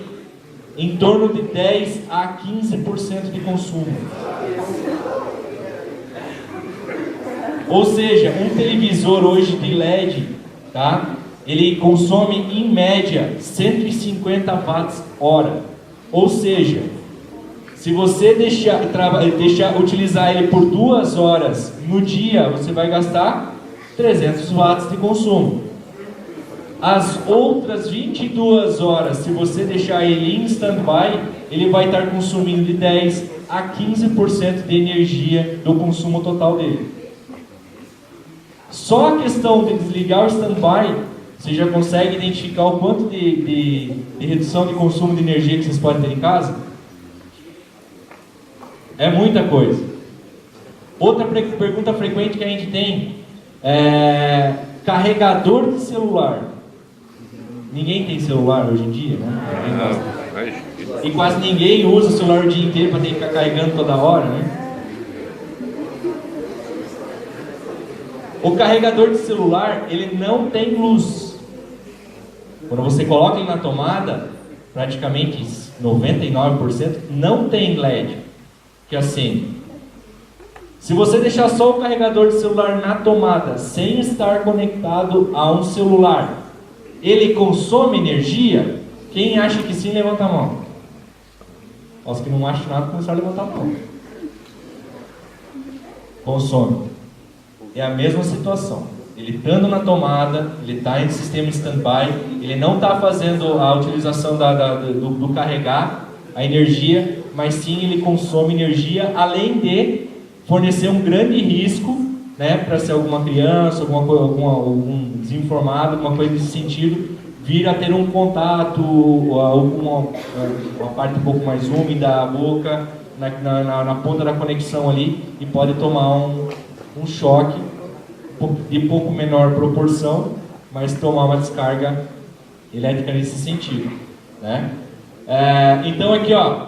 em torno de 10 a 15% de consumo. Ou seja, um televisor hoje de LED, tá? Ele consome em média 150 watts hora. Ou seja, se você deixar utilizar ele por 2 horas no dia, você vai gastar 300 watts de consumo. As outras 22 horas, se você deixar ele em stand-by, ele vai estar consumindo de 10 a 15% de energia do consumo total dele. Só a questão de desligar o stand-by, você já consegue identificar o quanto de redução de consumo de energia que vocês podem ter em casa? É muita coisa. Outra pergunta frequente que a gente tem é carregador de celular. Ninguém tem celular hoje em dia, né? E quase ninguém usa o celular o dia inteiro para ter que ficar carregando toda hora, né? O carregador de celular, ele não tem luz. Quando você coloca ele na tomada, praticamente 99% não tem LED que acende. Se você deixar só o carregador de celular na tomada, sem estar conectado a um celular, ele consome energia? Quem acha que sim, levanta a mão. Os que não acham nada, começaram a levantar a mão. Consome. É a mesma situação. Ele estando na tomada, ele está em sistema stand-by, ele não está fazendo a utilização do carregar a energia, mas sim ele consome energia, além de fornecer um grande risco, né, para se alguma criança, algum desinformado, alguma coisa nesse sentido, vir a ter um contato, uma parte um pouco mais úmida, a boca, na ponta da conexão ali, e pode tomar um choque de pouco menor proporção, mas tomar uma descarga elétrica nesse sentido, né? Então aqui, ó,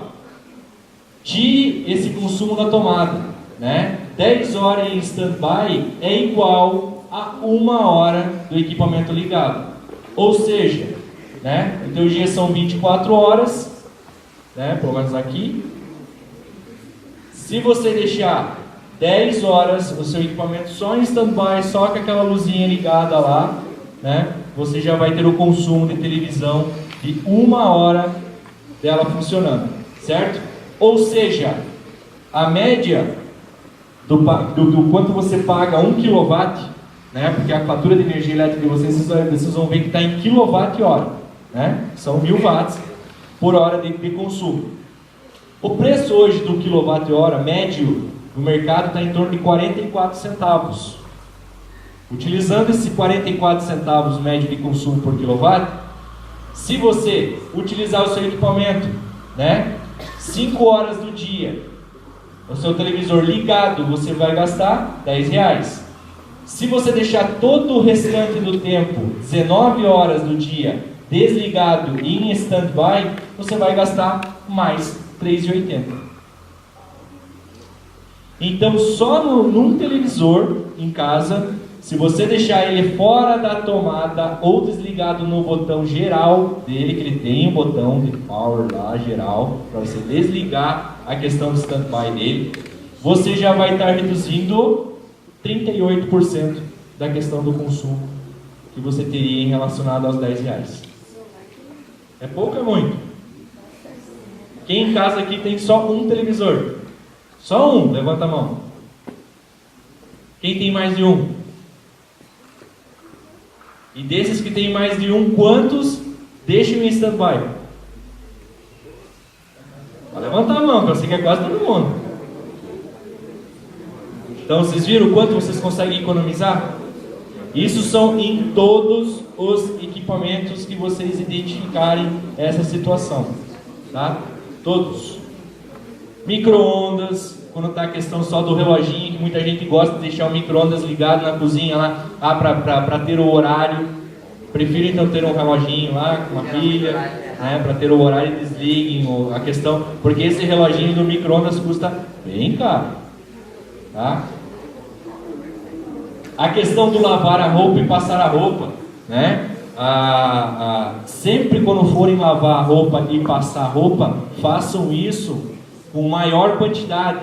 tire esse consumo da tomada, né? 10 horas em stand-by é igual a 1 hora do equipamento ligado. Ou seja, né? Em teoria são 24 horas, né? Pelo menos aqui. Se você deixar 10 horas o seu equipamento só em stand-by, só com aquela luzinha ligada lá, né? Você já vai ter o consumo de televisão de 1 hora dela funcionando, certo? Ou seja, a média do quanto você paga 1 kW, né? Porque a fatura de energia elétrica de vocês vão ver que está em kWh, né? São 1000 watts por hora de consumo. O preço hoje do kWh médio no mercado está em torno de 44 centavos. Utilizando esse 44 centavos médio de consumo por quilowatt, se você utilizar o seu equipamento, né, 5 horas do dia, o seu televisor ligado, você vai gastar R$10. Se você deixar todo o restante do tempo, 19 horas do dia, desligado e em stand-by, você vai gastar mais R$3,80. Então, só num televisor em casa, se você deixar ele fora da tomada ou desligado no botão geral dele, que ele tem um botão de power lá, geral, para você desligar a questão do stand-by dele, você já vai estar reduzindo 38% da questão do consumo que você teria em relacionado aos R$10. É pouco ou é muito? Quem em casa aqui tem só um televisor? Só um, levanta a mão. Quem tem mais de um? E desses que tem mais de um, quantos deixam em stand-by? Pode levantar a mão, que eu sei que é quase todo mundo. Então vocês viram o quanto vocês conseguem economizar? Isso são em todos os equipamentos que vocês identificarem essa situação, tá? Todos. Micro-ondas, quando está a questão só do reloginho, que muita gente gosta de deixar o micro-ondas ligado na cozinha lá, para ter o horário. Prefiro então ter um reloginho lá com uma pilha, né, para ter o horário e desliguem a questão, porque esse reloginho do micro-ondas custa bem caro, tá? A questão do lavar a roupa e passar a roupa, né? Sempre quando forem lavar a roupa e passar a roupa, façam isso com maior quantidade.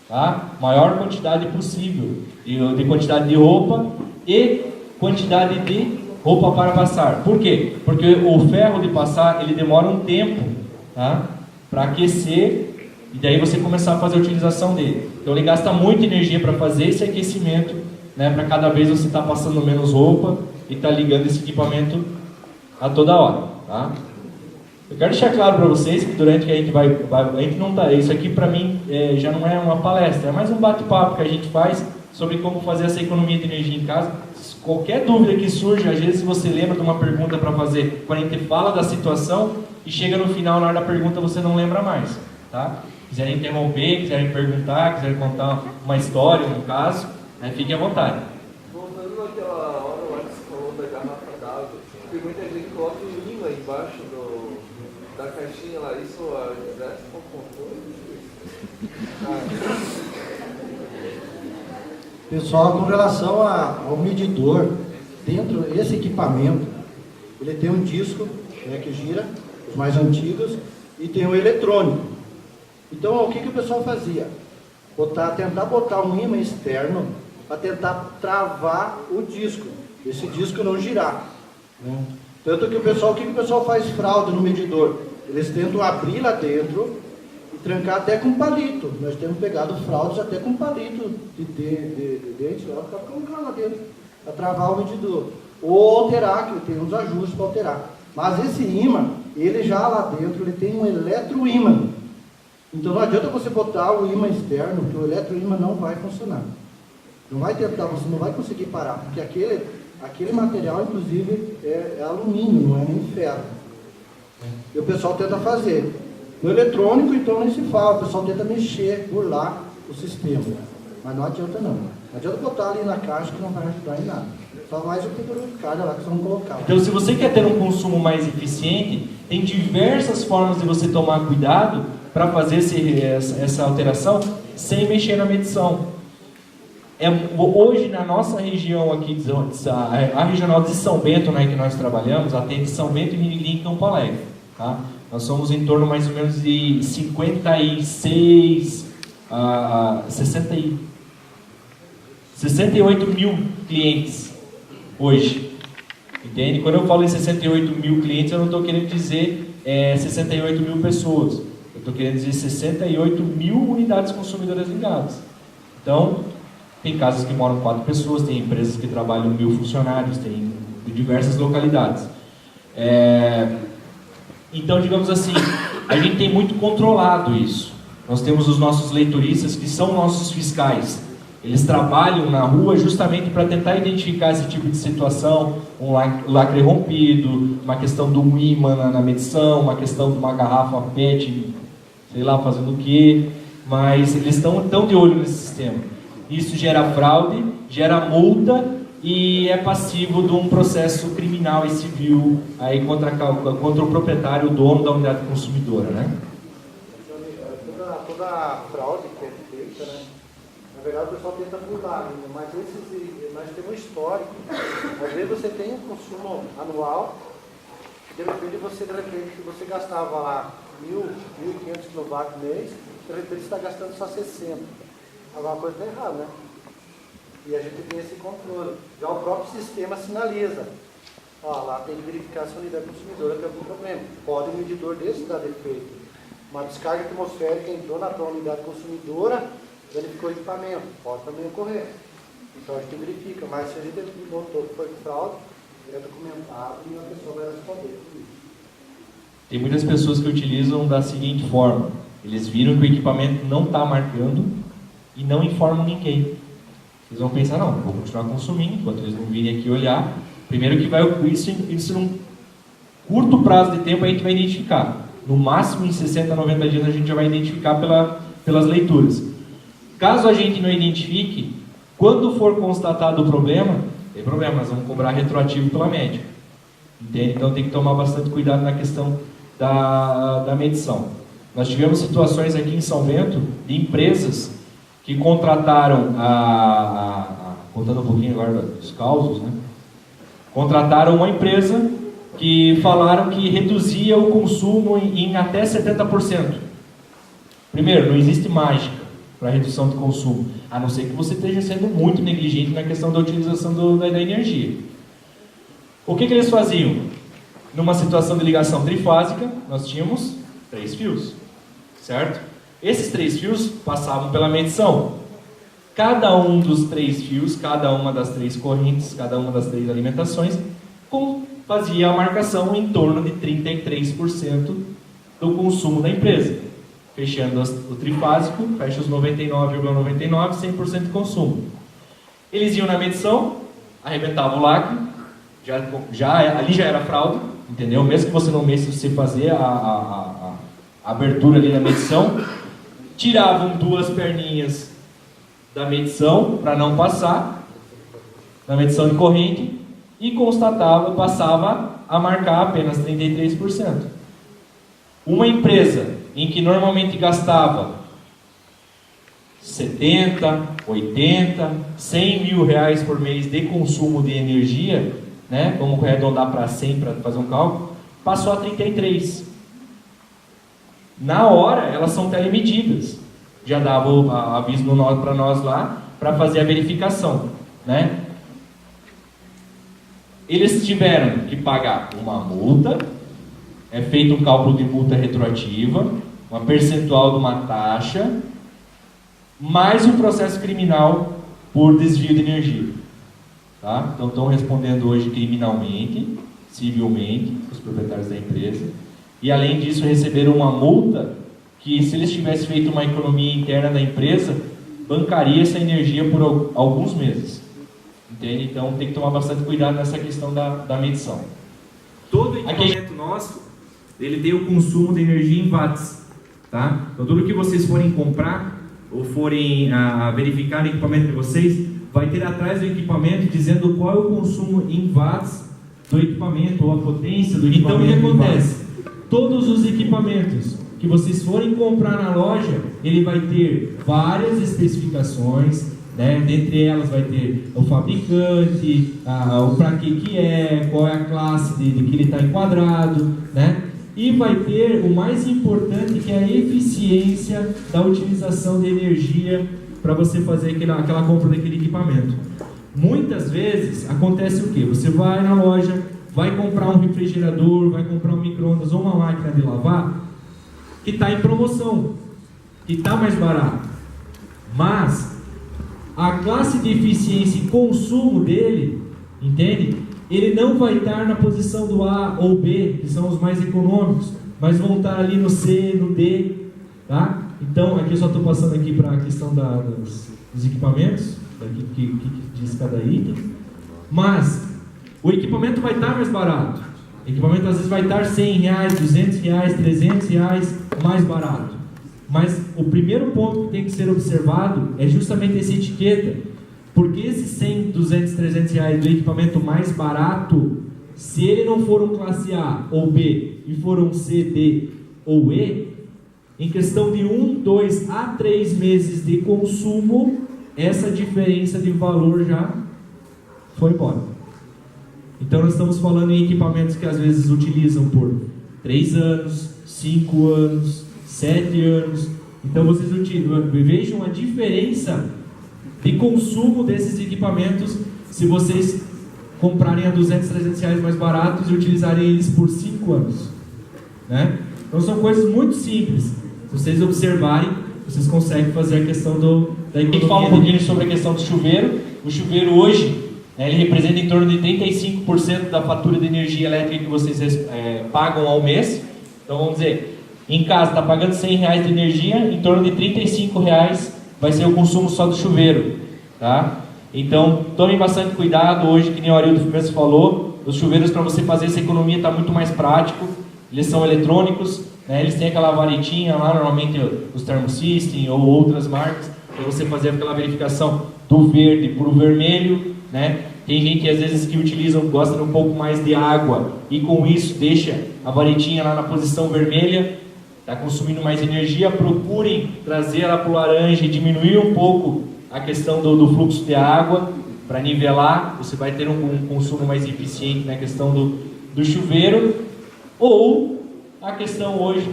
tá? Maior quantidade possível de quantidade de roupa e quantidade de roupa para passar. Por quê? Porque o ferro de passar, ele demora um tempo, tá? Para aquecer e daí você começar a fazer a utilização dele. Então ele gasta muita energia para fazer esse aquecimento, né? Para cada vez você estar passando menos roupa e estar ligando esse equipamento a toda hora, tá? Eu quero deixar claro para vocês que durante que a gente a gente não tá, isso aqui para mim já não é uma palestra, é mais um bate-papo que a gente faz sobre como fazer essa economia de energia em casa. Qualquer dúvida que surja, às vezes você lembra de uma pergunta para fazer, quando a gente fala da situação e chega no final, na hora da pergunta, você não lembra mais, tá? Quiserem interromper, quiserem perguntar, quiserem contar uma história, um caso, fiquem à vontade. Voltando naquela hora lá que você falou da garrafa d'água, tem muita gente que coloca um imã embaixo da caixinha lá, isso exerce um controle? Pessoal, com relação ao medidor, dentro desse equipamento, ele tem um disco, né, que gira, os mais antigos, e tem um eletrônico. Então, o que o pessoal fazia? Tentar botar um ímã externo para tentar travar o disco, esse disco não girar, né? Tanto que o que o pessoal faz fraude no medidor? Eles tentam abrir lá dentro e trancar até com palito. Nós temos pegado fraudes até com palito de dente, para colocar lá dentro, para travar o medidor. Ou alterar, que tem uns ajustes para alterar. Mas esse ímã, ele já lá dentro, ele tem um eletroímã. Então não adianta você botar o ímã externo, porque o eletroímã não vai funcionar. Não vai tentar, você não vai conseguir parar, porque aquele material, inclusive, é alumínio, não é nem ferro. E o pessoal tenta fazer. No eletrônico, então, nem se fala, o pessoal tenta mexer, burlar o sistema. Mas não adianta não. Não adianta botar ali na caixa que não vai ajudar em nada. Só mais o pendurado de carga lá que vocês vão colocar. Então, se você quer ter um consumo mais eficiente, tem diversas formas de você tomar cuidado para fazer essa alteração sem mexer na medição. Hoje, na nossa região aqui, a regional de São Bento, né, que nós trabalhamos, atende São Bento e Minigrim e Campo Alegre. Tá? Nós somos em torno mais ou menos de 56 a 68 mil clientes hoje. Entende? Quando eu falo em 68 mil clientes, eu não estou querendo dizer 68 mil pessoas. Eu estou querendo dizer 68 mil unidades consumidoras ligadas. Então, tem casas que moram 4 pessoas, tem empresas que trabalham 1000 funcionários, tem de diversas localidades. Então, digamos assim, a gente tem muito controlado isso. Nós temos os nossos leitoristas, que são nossos fiscais. Eles trabalham na rua justamente para tentar identificar esse tipo de situação, um lacre rompido, uma questão de um ímã na medição, uma questão de uma garrafa PET, sei lá, fazendo o quê, mas eles estão de olho nesse sistema. Isso gera fraude, gera multa e é passivo de um processo criminal e civil aí contra o proprietário, o dono da unidade consumidora, né? Toda a fraude que é feita, né? Na verdade o pessoal tenta burlar, né? Mas nós temos um histórico. Às vezes você tem um consumo anual, de repente você gastava lá 1.500 kW por mês, de repente você está gastando só 60. Alguma coisa está errada, né? E a gente tem esse controle. Já o próprio sistema sinaliza. Ó, lá tem que verificar se a unidade consumidora tem algum problema. Pode um medidor desse dar defeito. Uma descarga atmosférica entrou na tua unidade consumidora, danificou o equipamento. Pode também ocorrer. Então a gente verifica. Mas se a gente notou que foi fraude, é documentado e a pessoa vai responder por isso. Tem muitas pessoas que utilizam da seguinte forma. Eles viram que o equipamento não está marcando e não informam ninguém. Eles vão pensar, não, vou continuar consumindo, enquanto eles não virem aqui olhar. Primeiro que isso num curto prazo de tempo a gente vai identificar. No máximo em 60, 90 dias a gente já vai identificar pelas leituras. Caso a gente não identifique, quando for constatado o problema, tem problema, nós vamos cobrar retroativo pela médica. Entende? Então tem que tomar bastante cuidado na questão da medição. Nós tivemos situações aqui em São Bento de empresas que contrataram, contando um pouquinho agora dos causos, né? Contrataram uma empresa que falaram que reduzia o consumo em até 70%. Primeiro, não existe mágica. para redução de consumo, a não ser que você esteja sendo muito negligente na questão da utilização da energia. O que eles faziam? Numa situação de ligação trifásica, nós tínhamos 3 fios, certo? Esses 3 fios passavam pela medição. Cada um dos 3 fios, cada uma das 3 correntes, cada uma das 3 alimentações, fazia a marcação em torno de 33% do consumo da empresa. Fechando o trifásico, fecha os 99,99%, 100% de consumo. Eles iam na medição, arrebentavam o lacre, ali já era fraude, entendeu? Mesmo que você não mexa, você fazia a abertura ali na medição, tiravam 2 perninhas da medição para não passar na medição de corrente e passava a marcar apenas 33%. Uma empresa em que normalmente gastava 70, 80, 100 mil reais por mês de consumo de energia, né? Vamos arredondar para 100 para fazer um cálculo, passou a 33. Na hora, elas são telemedidas. Já dava o aviso para nós lá, para fazer a verificação, né? Eles tiveram que pagar uma multa, é feito um cálculo de multa retroativa, uma percentual de uma taxa, mais um processo criminal por desvio de energia. Tá? Então estão respondendo hoje criminalmente, civilmente, os proprietários da empresa, e além disso receberam uma multa que, se eles tivessem feito uma economia interna da empresa, bancaria essa energia por alguns meses. Entende? Então tem que tomar bastante cuidado nessa questão da medição. Todo equipamento nosso, ele tem o consumo de energia em watts, tá? Então tudo que vocês forem comprar ou forem verificar o equipamento de vocês, vai ter atrás do equipamento dizendo qual é o consumo em watts do equipamento ou a potência do equipamento. Então o que acontece? Todos os equipamentos que vocês forem comprar na loja, ele vai ter várias especificações, né? Dentre elas vai ter o fabricante, o para que é, qual é a classe de que ele está enquadrado, né? E vai ter o mais importante, que é a eficiência da utilização de energia para você fazer aquela compra daquele equipamento. Muitas vezes acontece o quê? Você vai na loja, vai comprar um refrigerador, vai comprar um micro-ondas ou uma máquina de lavar que está em promoção, que está mais barato, mas a classe de eficiência e consumo dele, entende? Ele não vai estar na posição do A ou B, que são os mais econômicos, mas vão estar ali no C, no D, tá? Então, aqui eu só estou passando aqui para a questão dos equipamentos, que diz cada item, mas o equipamento vai estar mais barato. O equipamento às vezes vai estar R$100, R$200, R$300 mais barato. Mas o primeiro ponto que tem que ser observado é justamente essa etiqueta, porque esses 100, 200, R$300 do equipamento mais barato, se ele não for um classe A ou B e for um C, D ou E, em questão de 1, 2 a 3 meses de consumo, essa diferença de valor já foi embora. Então nós estamos falando em equipamentos que às vezes utilizam por 3 anos, 5 anos, 7 anos. Então vocês vejam a diferença de consumo desses equipamentos se vocês comprarem a 200, R$300 mais baratos e utilizarem eles por 5 anos, né? Então são coisas muito simples. Se vocês observarem, vocês conseguem fazer a questão da economia. A gente fala um pouquinho sobre a questão do chuveiro. O chuveiro hoje, ele representa em torno de 35% da fatura de energia elétrica que vocês pagam ao mês. Então vamos dizer, em casa está pagando R$100 de energia, em torno de R$35 vai ser o consumo só do chuveiro, tá? Então tomem bastante cuidado hoje, que nem o Arildo mesmo falou, os chuveiros, para você fazer essa economia está muito mais prático. Eles são eletrônicos, né? Eles têm aquela varetinha lá, normalmente os Thermosystem ou outras marcas, para você fazer aquela verificação do verde para o vermelho, né? Tem gente que às vezes que gosta de um pouco mais de água e com isso deixa a varetinha lá na posição vermelha, está consumindo mais energia. Procurem trazer ela para o laranja e diminuir um pouco a questão do fluxo de água para nivelar. Você vai ter um consumo mais eficiente na questão do chuveiro. Ou a questão hoje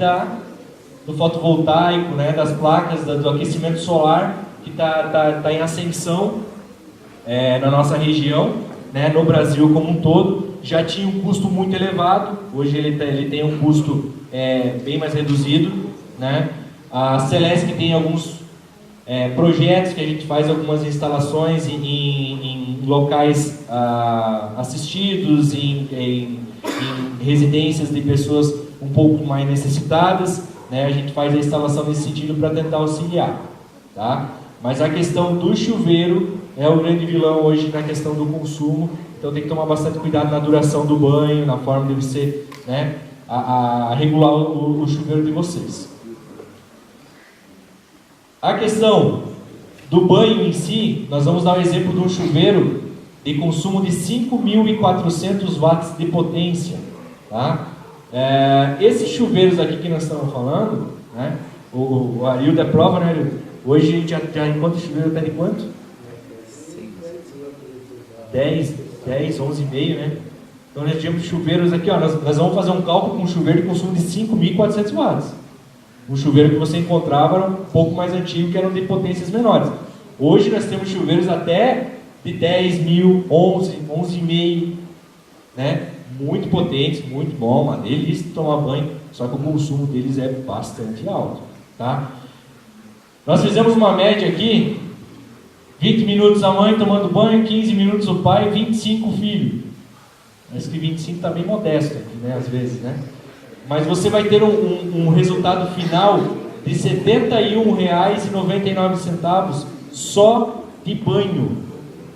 do fotovoltaico, né, das placas do aquecimento solar, que tá em ascensão na nossa região, né, no Brasil como um todo. Já tinha um custo muito elevado, hoje ele tem um custo bem mais reduzido, né? A Celesc tem alguns projetos que a gente faz algumas instalações em locais assistidos, em residências de pessoas um pouco mais necessitadas, né? A gente faz a instalação nesse sentido para tentar auxiliar, tá? Mas a questão do chuveiro é o grande vilão hoje na questão do consumo, então tem que tomar bastante cuidado na duração do banho, na forma de você, né, a regular o chuveiro de vocês. A questão do banho em si, nós vamos dar um exemplo de um chuveiro de consumo de 5.400 watts de potência, tá? Esses chuveiros aqui que nós estamos falando, né, o Arildo é prova, né, Arildo? Hoje a gente já encontra o chuveiro até de quanto? 10, 11,5, né? Então nós temos chuveiros aqui, ó, nós vamos fazer um cálculo com um chuveiro de consumo de 5.400 watts. Um chuveiro que você encontrava era um pouco mais antigo, que eram de potências menores. Hoje nós temos chuveiros até de 10.000, 11,5, né? Muito potentes, muito bom, uma delícia de tomar banho, só que o consumo deles é bastante alto, tá? Nós fizemos uma média aqui, 20 minutos a mãe tomando banho, 15 minutos o pai, 25 o filho. Mas que 25 está bem modesto aqui, né, às vezes, né? Mas você vai ter um resultado final de R$ 71,99 só de banho,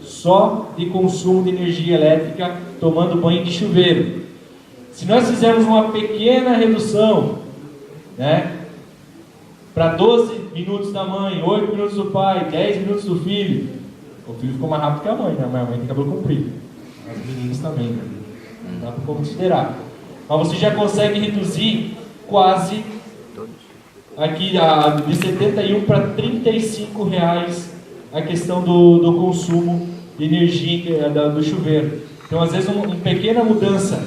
só de consumo de energia elétrica tomando banho de chuveiro. Se nós fizermos uma pequena redução, né, para 12 minutos da mãe, 8 minutos do pai, 10 minutos do filho, o filho ficou mais rápido que a mãe, né? A mãe tem cabelo comprido, as meninas também, né? Não dá para considerar. Mas você já consegue reduzir quase aqui de 71 para R$35 a questão do consumo de energia do chuveiro. Então, às vezes, uma pequena mudança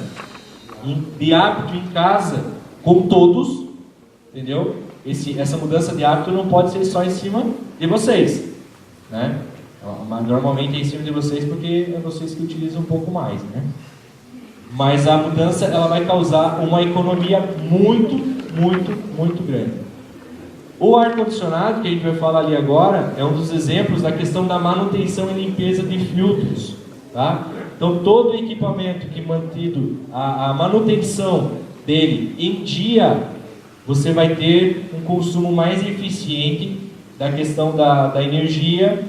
de hábito em casa, com todos, entendeu? Essa mudança de hábito não pode ser só em cima de vocês, né? Normalmente é em cima de vocês porque é vocês que utilizam um pouco mais, né? Mas a mudança ela vai causar uma economia muito, muito, muito grande. O ar-condicionado, que a gente vai falar ali agora, é um dos exemplos da questão da manutenção e limpeza de filtros, tá? Então, todo equipamento que mantido a manutenção dele em dia, você vai ter um consumo mais eficiente da questão da energia,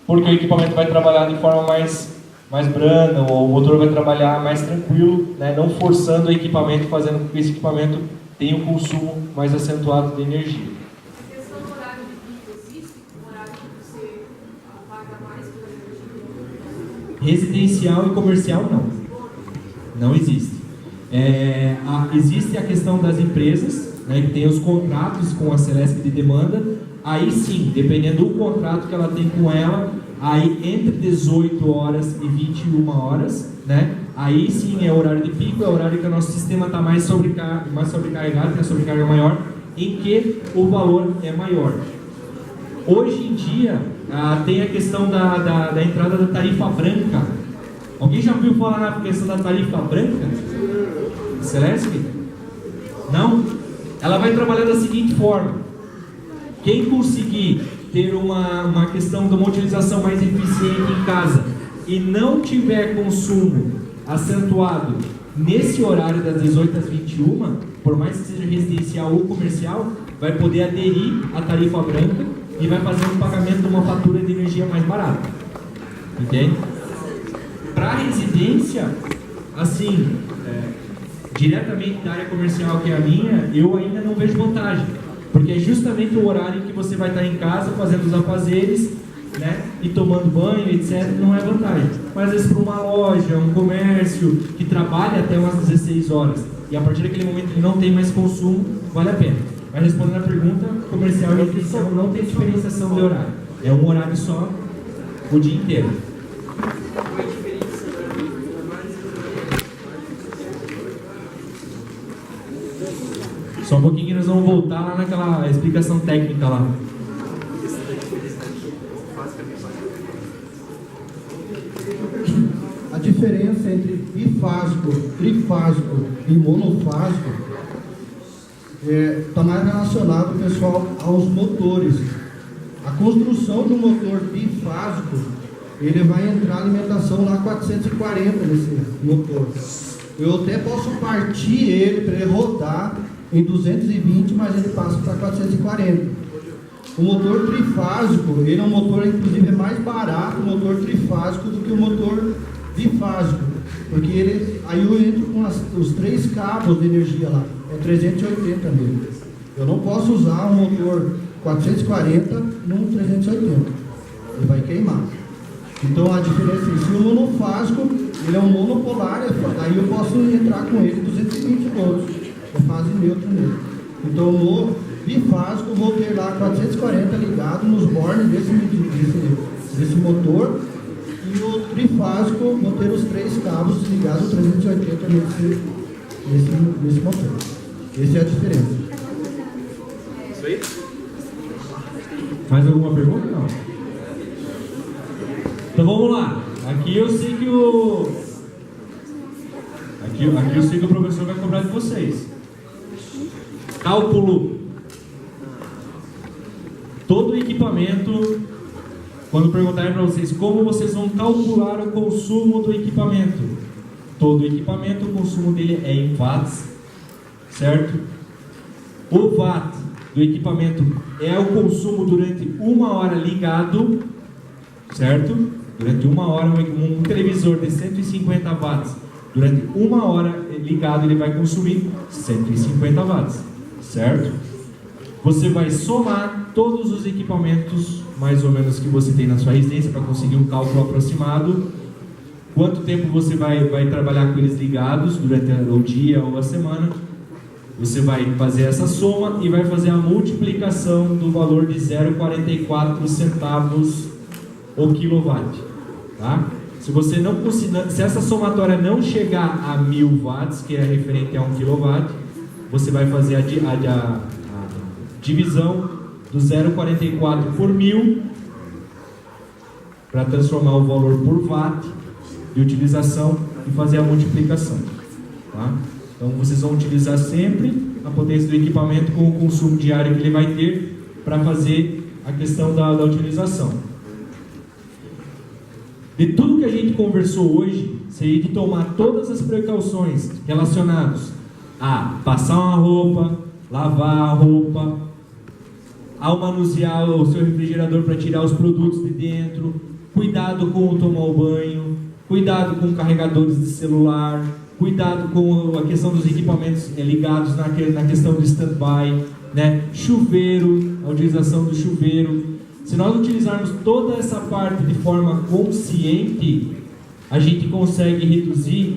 porque o equipamento vai trabalhar de forma mais branda, ou o motor vai trabalhar mais tranquilo, né? Não forçando o equipamento, fazendo com que esse equipamento tenha um consumo mais acentuado de energia. A questão do horário de pico existe? Um horário que você paga mais pela energia? Residencial e comercial não. Não existe. Existe a questão das empresas, né, que tem os contratos com a Celesc de demanda. Aí sim, dependendo do contrato que ela tem com ela, aí entre 18 horas e 21 horas, né? Aí sim é horário de pico, é o horário que o nosso sistema está mais sobrecarregado, tem a sobrecarga maior, em que o valor é maior. Hoje em dia, tem a questão da entrada da tarifa branca. Alguém já ouviu falar na questão da tarifa branca? Celesc? Não? Ela vai trabalhar da seguinte forma: quem conseguir ter uma questão de uma utilização mais eficiente em casa e não tiver consumo acentuado nesse horário das 18 às 21, por mais que seja residencial ou comercial, vai poder aderir à tarifa branca e vai fazer um pagamento de uma fatura de energia mais barata. Entende? Para residência, assim, diretamente da área comercial que é a minha, eu ainda não vejo vantagem, porque é justamente o horário que você vai estar em casa fazendo os afazeres, né, e tomando banho, etc, não é vantagem. Mas às vezes para uma loja, um comércio que trabalha até umas 16 horas e a partir daquele momento que não tem mais consumo, vale a pena. Mas respondendo a pergunta, comercial e residencial não tem diferenciação de horário, é um horário só o dia inteiro. Só um pouquinho que nós vamos voltar lá naquela explicação técnica lá. A diferença entre bifásico, trifásico e monofásico está mais relacionado, pessoal, aos motores. A construção do motor bifásico, ele vai entrar alimentação lá 440 nesse motor. Eu até posso partir ele para ele rodar em 220, mas ele passa para 440. O motor trifásico, ele é um motor, inclusive, mais barato, o motor trifásico, do que o motor bifásico, porque ele, aí eu entro com os 3 cabos de energia lá, é 380 nele. Eu não posso usar um motor 440 num 380, ele vai queimar. Então a diferença é se o monofásico, ele é um monopolar, aí eu posso entrar com ele 220 volts, é fase neutra nele. Então no bifásico eu vou ter lá 440 ligado nos bornes desse motor, e o trifásico vou ter os 3 cabos ligados 380 nesse motor. Essa é a diferença. Isso aí? Mais alguma pergunta? Não. Então vamos lá. Aqui eu sei que aqui eu sei que o professor vai cobrar de vocês. Cálculo. Todo equipamento, quando perguntarem para vocês como vocês vão calcular o consumo do equipamento, todo equipamento, o consumo dele é em watts, certo? O watt do equipamento é o consumo durante 1 hora ligado, certo? Durante 1 hora, um televisor de 150 watts, durante 1 hora ligado, ele vai consumir 150 watts, certo? Você vai somar todos os equipamentos, mais ou menos, que você tem na sua residência, para conseguir um cálculo aproximado. Quanto tempo você vai trabalhar com eles ligados, durante o dia ou a semana. Você vai fazer essa soma e vai fazer a multiplicação do valor de 0,44 centavos o quilowatt. Tá? Se essa somatória não chegar a 1000 watts, que é referente a 1 quilowatt, você vai fazer a divisão do 0,44 por 1000 para transformar o valor por watt de utilização e fazer a multiplicação. Tá? Então vocês vão utilizar sempre a potência do equipamento com o consumo diário que ele vai ter para fazer a questão da utilização. De tudo que a gente conversou hoje, seria de tomar todas as precauções relacionadas a passar uma roupa, lavar a roupa, ao manusear o seu refrigerador para tirar os produtos de dentro, cuidado com o tomar o banho, cuidado com carregadores de celular, cuidado com a questão dos equipamentos ligados na questão do stand-by, né? Chuveiro, a utilização do chuveiro. Se nós utilizarmos toda essa parte de forma consciente, a gente consegue reduzir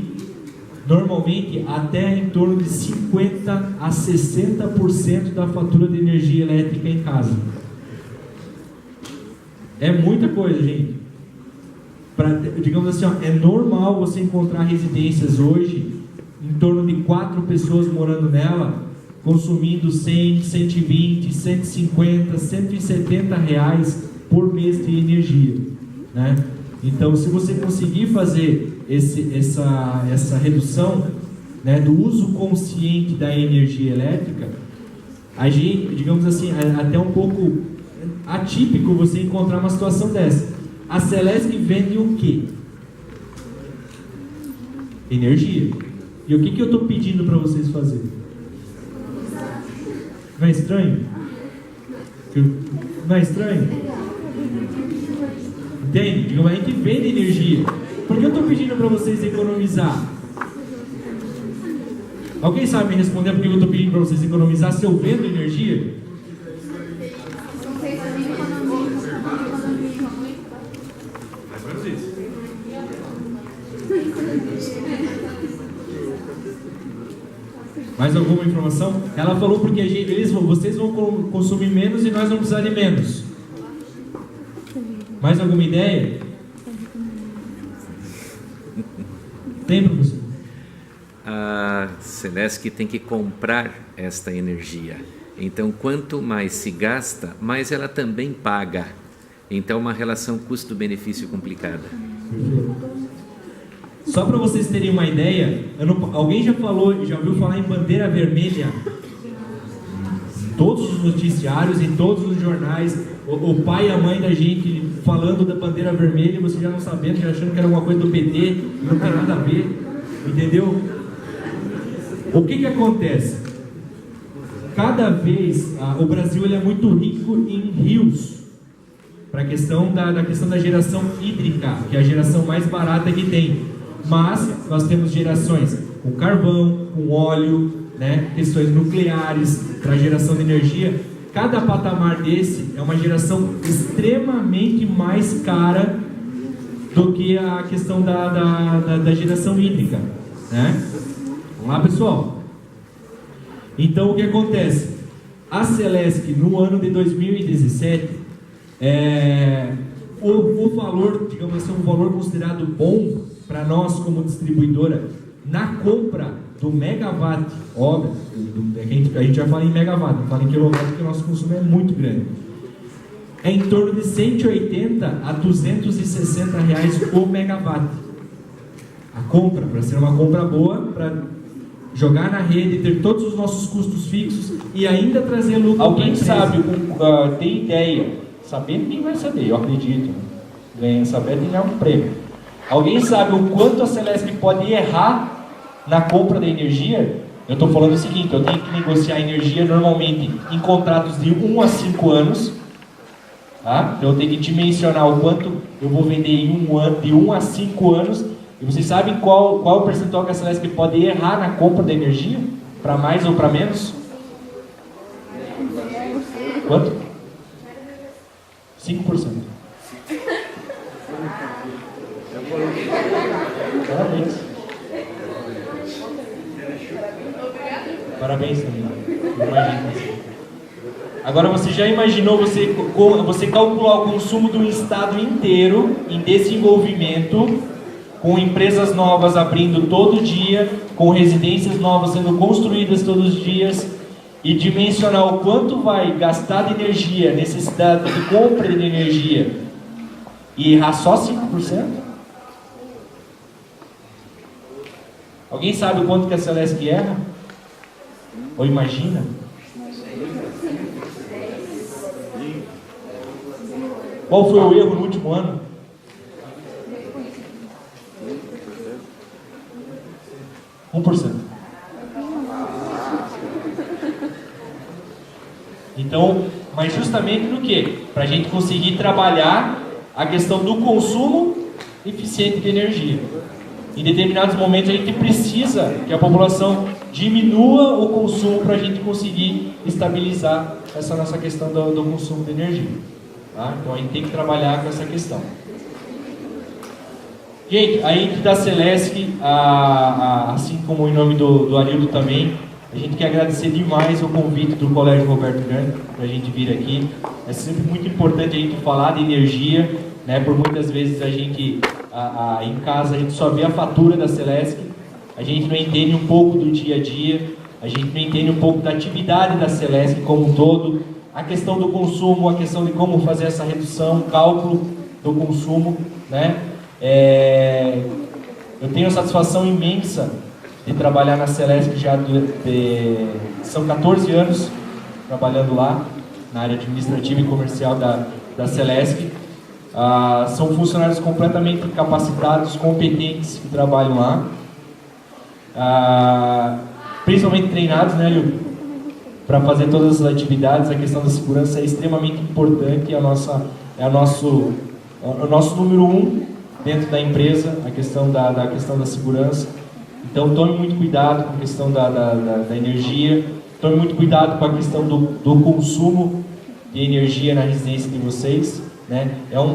normalmente até em torno de 50% a 60% da fatura de energia elétrica em casa. É muita coisa, gente. Digamos assim, ó, é normal você encontrar residências hoje em torno de 4 pessoas morando nela, consumindo 100, 120, 150, 170 reais por mês de energia, né? Então, se você conseguir fazer essa redução, né, do uso consciente da energia elétrica, a gente, digamos assim, é até um pouco atípico você encontrar uma situação dessa. A Celesc vende o quê? Energia. E o que eu estou pedindo para vocês fazerem? Não é estranho? Não é estranho? Entende? Digamos, a gente vende energia. Por que eu estou pedindo para vocês economizar? Alguém sabe me responder por que eu estou pedindo para vocês economizar se eu vendo energia? Mais ou menos isso. Mais alguma informação? Ela falou porque vocês vão consumir menos e nós vamos precisar de menos. Mais alguma ideia? Tem, professor? a Celesc tem que comprar esta energia. Então, quanto mais se gasta, mais ela também paga. Então, uma relação custo-benefício complicada. Só para vocês terem uma ideia, alguém já ouviu falar em bandeira vermelha? Em todos os noticiários, em todos os jornais, o pai e a mãe da gente falando da bandeira vermelha, você já não sabendo, já achando que era alguma coisa do PT, não tem nada a ver, entendeu? O que acontece? Cada vez, o Brasil ele é muito rico em rios, para a questão da geração hídrica, que é a geração mais barata que tem. Mas nós temos gerações com carvão, com óleo, né, questões nucleares para geração de energia. Cada patamar desse é uma geração extremamente mais cara do que a questão da geração hídrica, né? Vamos lá, pessoal. Então, o que acontece? A Celesc, no ano de 2017, o valor, digamos assim, um valor considerado bom para nós como distribuidora, na compra do megawatt, óbvio, a gente vai falar em megawatt, não fala em quilowatt, porque o nosso consumo é muito grande. É em torno de 180 a 260 reais o megawatt. A compra, para ser uma compra boa, para jogar na rede, ter todos os nossos custos fixos e ainda trazer lucro. Alguém sabe, tem ideia, sabendo quem vai saber, eu acredito, ganhando saber ganhar um prêmio. Alguém sabe o quanto a Celesc pode errar na compra da energia? Eu estou falando o seguinte, eu tenho que negociar energia normalmente em contratos de 1 a 5 anos, tá? Então eu tenho que dimensionar o quanto eu vou vender em um ano, de 1 a 5 anos. E vocês sabem qual o percentual que a Celesc pode errar na compra da energia? Para mais ou para menos? Quanto? 5%. Parabéns. Parabéns também. Agora você já imaginou você calcular o consumo de um estado inteiro em desenvolvimento, com empresas novas abrindo todo dia, com residências novas sendo construídas todos os dias, e dimensionar o quanto vai gastar de energia, necessidade de compra de energia, e errar só 5%? Alguém sabe o quanto que a Celesc erra? Ou imagina? Qual foi o erro no último ano? Então, mas justamente no que? Para a gente conseguir trabalhar a questão do consumo eficiente de energia. Em determinados momentos a gente precisa que a população diminua o consumo para a gente conseguir estabilizar essa nossa questão do consumo de energia. Tá? Então a gente tem que trabalhar com essa questão. Gente, a equipe da Celesc, assim como em nome do Arildo também, a gente quer agradecer demais o convite do Colégio Roberto Grande para a gente vir aqui. É sempre muito importante a gente falar de energia, né? Por muitas vezes a gente, em casa, a gente só vê a fatura da Celesc, a gente não entende um pouco do dia a dia, a gente não entende um pouco da atividade da Celesc como um todo, a questão do consumo, a questão de como fazer essa redução, cálculo do consumo, né? Eu tenho a satisfação imensa de trabalhar na Celesc já são 14 anos trabalhando lá na área administrativa e comercial da Celesc. São funcionários completamente capacitados, competentes que trabalham lá, principalmente treinados, né, Liu, para fazer todas as atividades. A questão da segurança é extremamente importante, é o nosso número 1 dentro da empresa, a questão da questão da segurança. Então tome muito cuidado com a questão da energia, tome muito cuidado com a questão do consumo de energia na residência de vocês, né?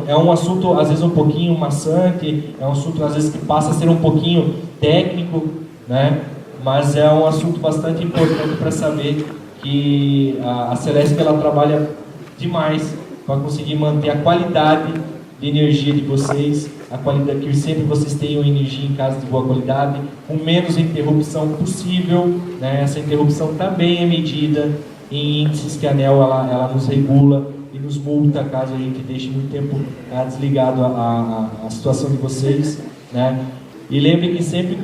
É um assunto às vezes um pouquinho maçante, é um assunto às vezes que passa a ser um pouquinho técnico, né? Mas é um assunto bastante importante para saber que a Celesc ela trabalha demais para conseguir manter a qualidade de energia de vocês, a qualidade, que sempre vocês tenham energia em casa de boa qualidade, com menos interrupção possível, né? Essa interrupção também é medida em índices que a ANEEL ela nos regula e nos multa caso a gente deixe muito tempo desligado a situação de vocês, né? E lembre que sempre,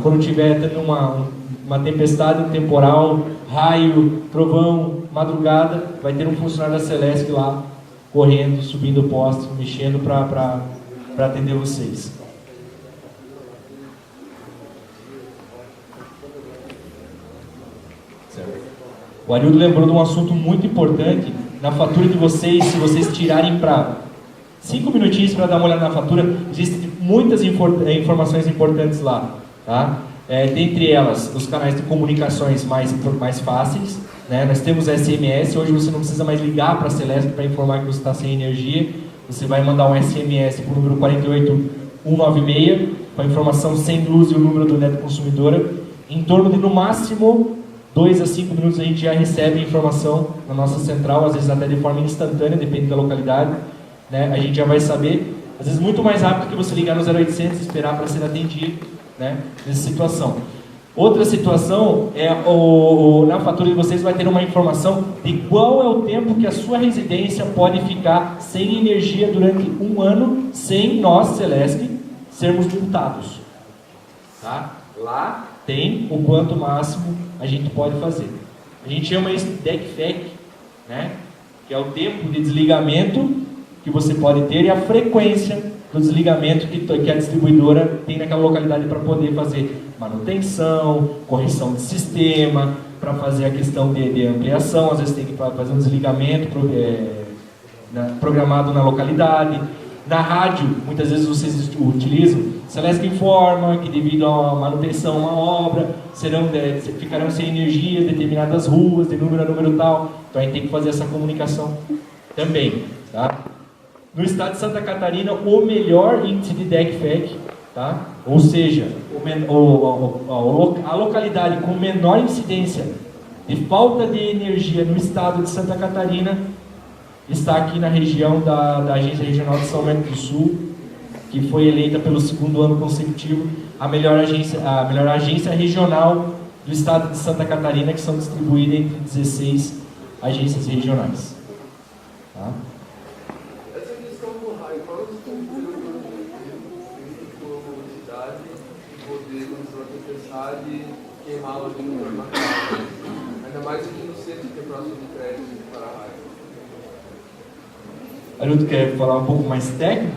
quando tiver tendo uma tempestade, um temporal, raio, trovão, madrugada, vai ter um funcionário da Celesc lá, correndo, subindo o poste, mexendo para atender vocês. Certo. O Arildo lembrou de um assunto muito importante. Na fatura de vocês, se vocês tirarem para 5 minutinhos para dar uma olhada na fatura, existem muitas informações importantes lá, tá? Dentre elas, os canais de comunicações mais fáceis, né? Nós temos SMS, hoje você não precisa mais ligar para a Celesc para informar que você está sem energia, você vai mandar um SMS para o número 48196, com a informação sem luz e o número do neto consumidora. Em torno de, no máximo, 2 a 5 minutos a gente já recebe a informação na nossa central, às vezes até de forma instantânea, depende da localidade, né? A gente já vai saber, às vezes muito mais rápido que você ligar no 0800 e esperar para ser atendido, né? Nessa situação. Outra situação é na fatura de vocês vai ter uma informação de qual é o tempo que a sua residência pode ficar sem energia durante 1 ano, sem nós, Celesc, sermos multados. Tá? Lá tem o quanto máximo a gente pode fazer. A gente chama isso de DECFEC, né? Que é o tempo de desligamento que você pode ter e a frequência do desligamento que a distribuidora tem naquela localidade para poder fazer manutenção, correção de sistema, para fazer a questão de ampliação, às vezes tem que fazer um desligamento programado na localidade. Na rádio, muitas vezes vocês utilizam, Celesc informa que devido a manutenção, uma obra, ficarão sem energia em determinadas ruas, de número a número tal, então a gente tem que fazer essa comunicação também, tá? No estado de Santa Catarina, o melhor índice de DECFEC, tá? Ou seja, a localidade com menor incidência de falta de energia no estado de Santa Catarina está aqui na região da Agência Regional de São Bento do Sul, que foi eleita pelo 2º ano consecutivo a melhor agência regional do estado de Santa Catarina, que são distribuídas entre 16 agências regionais. Tá? De queimar a na casa. Ainda mais aqui no centro, que é próximo do crédito de Para-Raio. Arildo quer falar um pouco mais técnico,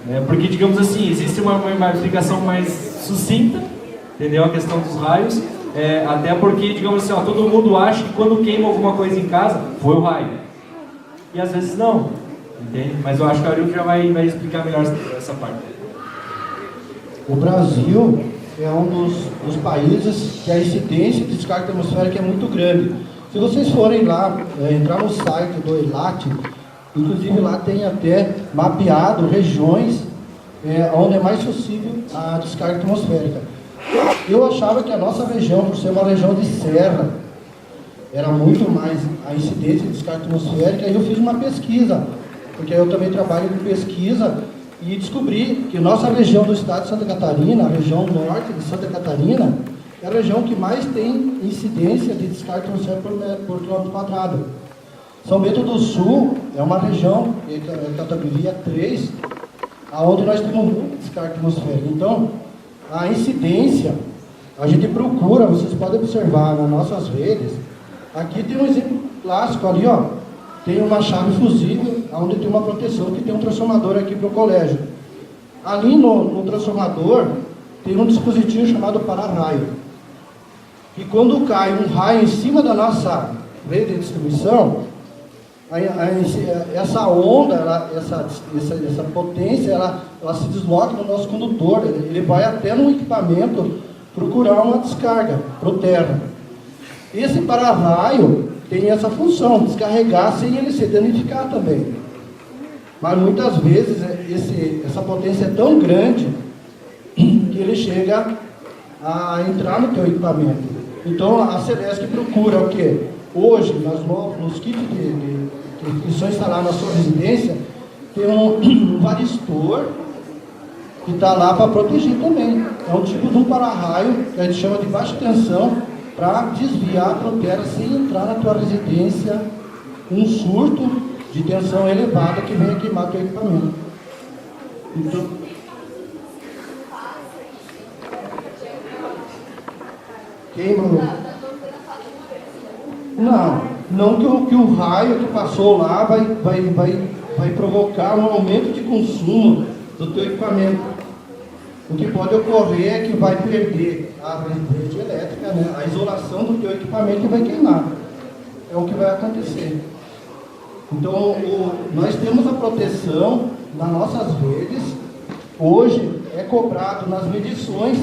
né? Porque, digamos assim, existe uma explicação mais sucinta, entendeu? A questão dos raios, até porque, digamos assim, todo mundo acha que quando queima alguma coisa em casa, foi o raio. E às vezes não, entende? Mas eu acho que o Arildo já vai explicar melhor essa parte. O Brasil é um dos países que a incidência de descarga atmosférica é muito grande. Se vocês forem lá, entrar no site do ELAT, inclusive lá tem até mapeado regiões onde é mais possível a descarga atmosférica. Eu achava que a nossa região, por ser uma região de serra, era muito mais a incidência de descarga atmosférica, e eu fiz uma pesquisa, porque eu também trabalho com pesquisa, e descobri que nossa região do estado de Santa Catarina, a região norte de Santa Catarina, é a região que mais tem incidência de descarga atmosférica por quilômetro quadrado. São Bento do Sul é uma região, categoria 3, onde nós temos muita descarga atmosférica. Então, a incidência, a gente procura, vocês podem observar nas nossas redes, aqui tem um exemplo clássico ali, ó. Tem uma chave fusível, onde tem uma proteção, que tem um transformador aqui para o colégio. Ali no transformador, tem um dispositivo chamado para-raio. E quando cai um raio em cima da nossa rede de distribuição, essa onda, essa potência, ela se desloca no nosso condutor. Ele vai até no equipamento procurar uma descarga para o terra. Esse para-raio tem essa função, descarregar sem ele se danificar também. Mas muitas vezes essa potência é tão grande que ele chega a entrar no teu equipamento. Então a Celesc procura o quê? Hoje, nos kits que são instalados na sua residência, tem um varistor que está lá para proteger também. É um tipo de um para-raio que a gente chama de baixa tensão para desviar a protera sem entrar na tua residência um surto de tensão elevada que venha queimar teu equipamento. Então, queima. Não que o raio que passou lá vai provocar um aumento de consumo do teu equipamento. O que pode ocorrer é que vai perder a rede elétrica, né? A isolação do teu equipamento vai queimar. É o que vai acontecer. Então, nós temos a proteção nas nossas redes. Hoje é cobrado nas medições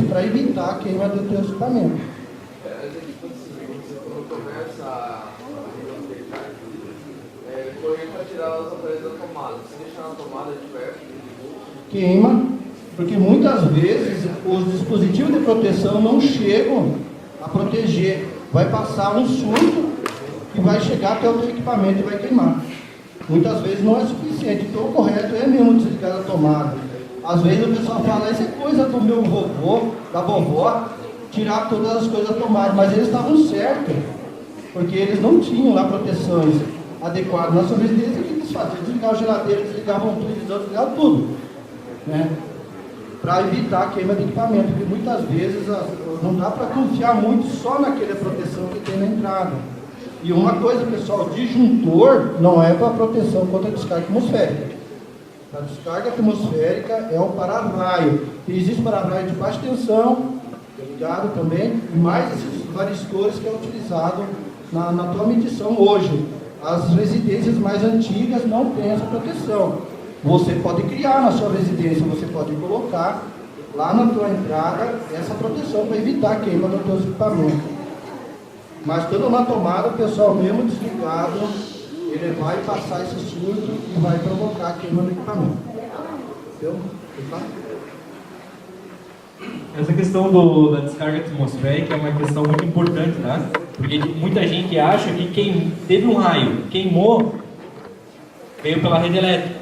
para evitar a queima do teu equipamento. Quando começa correr para tirar os aparelhos da tomada, se deixar na tomada de perto, queima, porque muitas vezes os dispositivos de proteção não chegam a proteger. Vai passar um surto e vai chegar até o teu equipamento e vai queimar. Muitas vezes não é suficiente. Então o correto é mesmo desligar a tomada. Às vezes o pessoal fala, isso é coisa do meu vovô, da vovó, tirar todas as coisas da tomada, mas eles estavam certos, porque eles não tinham lá proteções adequadas. Na sua residência, o que eles faziam? Desligavam a geladeira, desligavam o televisor, desligavam tudo, né? Para evitar a queima de equipamento, porque muitas vezes não dá para confiar muito só naquela proteção que tem na entrada. E uma coisa, pessoal, disjuntor não é para proteção contra a descarga atmosférica. A descarga atmosférica é o para-raio. Existe para-raio de baixa tensão, ligado também, e mais esses varistores que é utilizado na tua medição hoje. As residências mais antigas não têm essa proteção. Você pode criar na sua residência, você pode colocar lá na tua entrada essa proteção para evitar a queima do teu equipamento. Mas estando na tomada, o pessoal mesmo desligado, ele vai passar esse surto e vai provocar a queima do equipamento. Entendeu? Essa questão da descarga atmosférica é uma questão muito importante, tá? Porque muita gente acha que quem teve um raio, queimou, veio pela rede elétrica.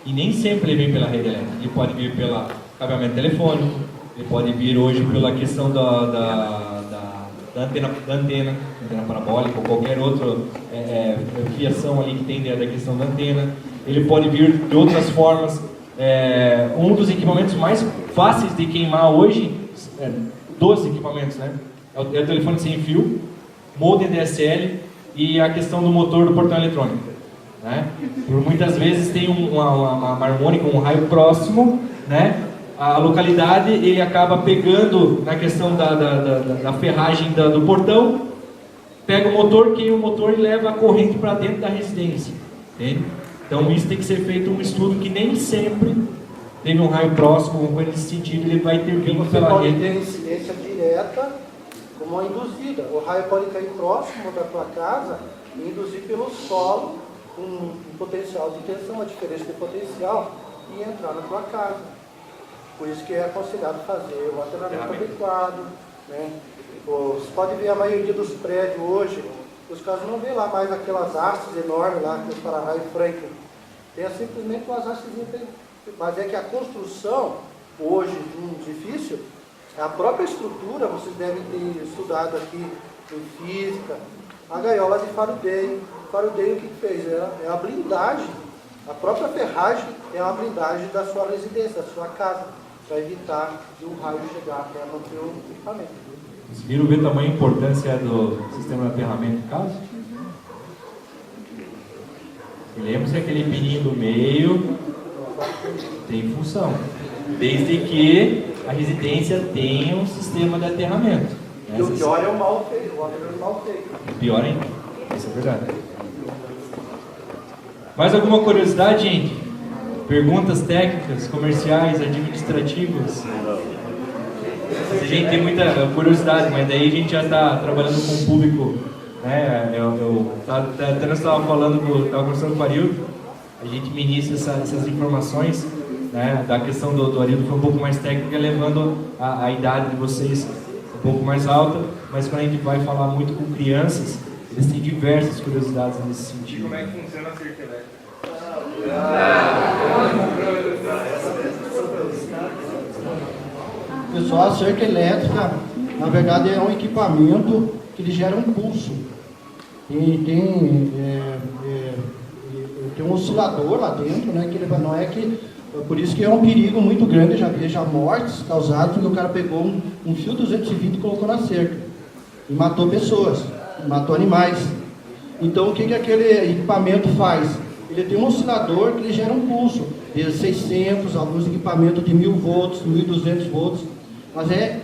E nem sempre ele vem pela rede elétrica. Ele pode vir pelo cabeamento telefônico, ele pode vir hoje pela questão da antena parabólica ou qualquer outra fiação ali que tem da questão da antena. Ele pode vir de outras formas. Um dos equipamentos mais fáceis de queimar hoje, dos equipamentos, né? É o telefone sem fio, modem DSL e a questão do motor do portão eletrônico, né? Por muitas vezes tem uma harmônica, um raio próximo, né? A localidade ele acaba pegando na questão da ferragem do portão, pega o motor, queima o motor e leva a corrente para dentro da residência, entende? Então isso tem que ser feito um estudo que nem sempre teve um raio próximo, ou nesse sentido ele vai ter vindo pela rede. Você pode ter incidência direta como uma induzida. O raio pode cair próximo da tua casa e induzir pelo solo um potencial de tensão, uma diferença de potencial e entrar na tua casa. Por isso que é aconselhado fazer o aterramento adequado, né? Você pode ver a maioria dos prédios hoje, os caras não vê lá mais aquelas hastes enormes lá, aqueles para-raio Franklin. Tem simplesmente umas hastes, mas é que a construção hoje de um edifício, a própria estrutura, vocês devem ter estudado aqui em física, a gaiola de Faraday. Faraday o que fez? É a blindagem, a própria ferragem é uma blindagem da sua residência, da sua casa, para evitar de um raio chegar até no teu equipamento. Conseguiram ver tamanho e importância do sistema de aterramento de casa? E lembre-se que aquele pininho do meio tem função, desde que a residência tenha um sistema de aterramento. E o pior é o mal feito, o aterramento mal feito. O pior ainda, isso é verdade. Mais alguma curiosidade, gente? Perguntas técnicas, comerciais, administrativas? A gente tem muita curiosidade, mas daí a gente já está trabalhando com o público, né? Até nós estávamos estava conversando com o Arildo, a gente ministra essas informações, né? Da questão do Arildo foi um pouco mais técnica, levando a idade de vocês um pouco mais alta, mas quando a gente vai falar muito com crianças, Eles têm diversas curiosidades nesse sentido. Como é que funciona a cerca elétrica? Pessoal, a cerca elétrica, na verdade, é um equipamento que ele gera um pulso. Tem um oscilador lá dentro, né? Que ele não é que, por isso que é um perigo muito grande. Já vejo mortes causadas porque o cara pegou um fio 220 e colocou na cerca e matou pessoas, matou animais. Então, o que aquele equipamento faz? Ele tem um oscilador que ele gera um pulso de 600, alguns equipamentos de 1000 volts, 1200 volts, mas é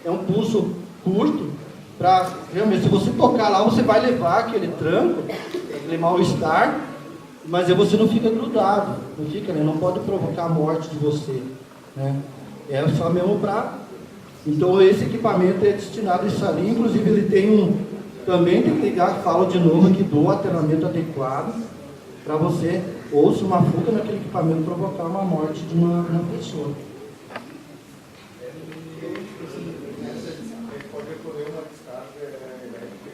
um pulso curto para, realmente, se você tocar lá, você vai levar aquele tranco, aquele mal-estar, mas você não fica grudado, não fica, né? Não pode provocar a morte de você, né? É só mesmo para... Então, esse equipamento é destinado a isso ali, inclusive ele tem também tem que ligar, falo de novo aqui, do aterramento adequado, para você, ou se uma fuga naquele equipamento provocar uma morte de uma pessoa. Pode recorrer uma descarga elétrica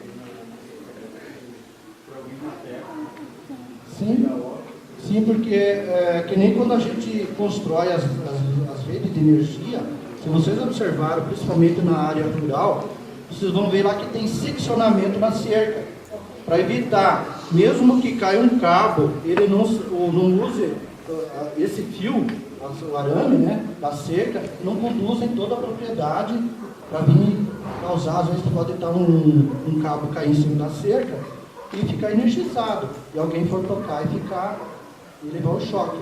para alguém na terra. Sim, porque que nem quando a gente constrói as redes de energia, se vocês observaram, principalmente na área rural, vocês vão ver lá que tem seccionamento na cerca, para evitar, mesmo que caia um cabo, ele não use esse fio, o arame, né, da cerca, não conduza em toda a propriedade para vir causar, às vezes pode estar um cabo cair em cima da cerca e ficar energizado, e alguém for tocar e levar o choque.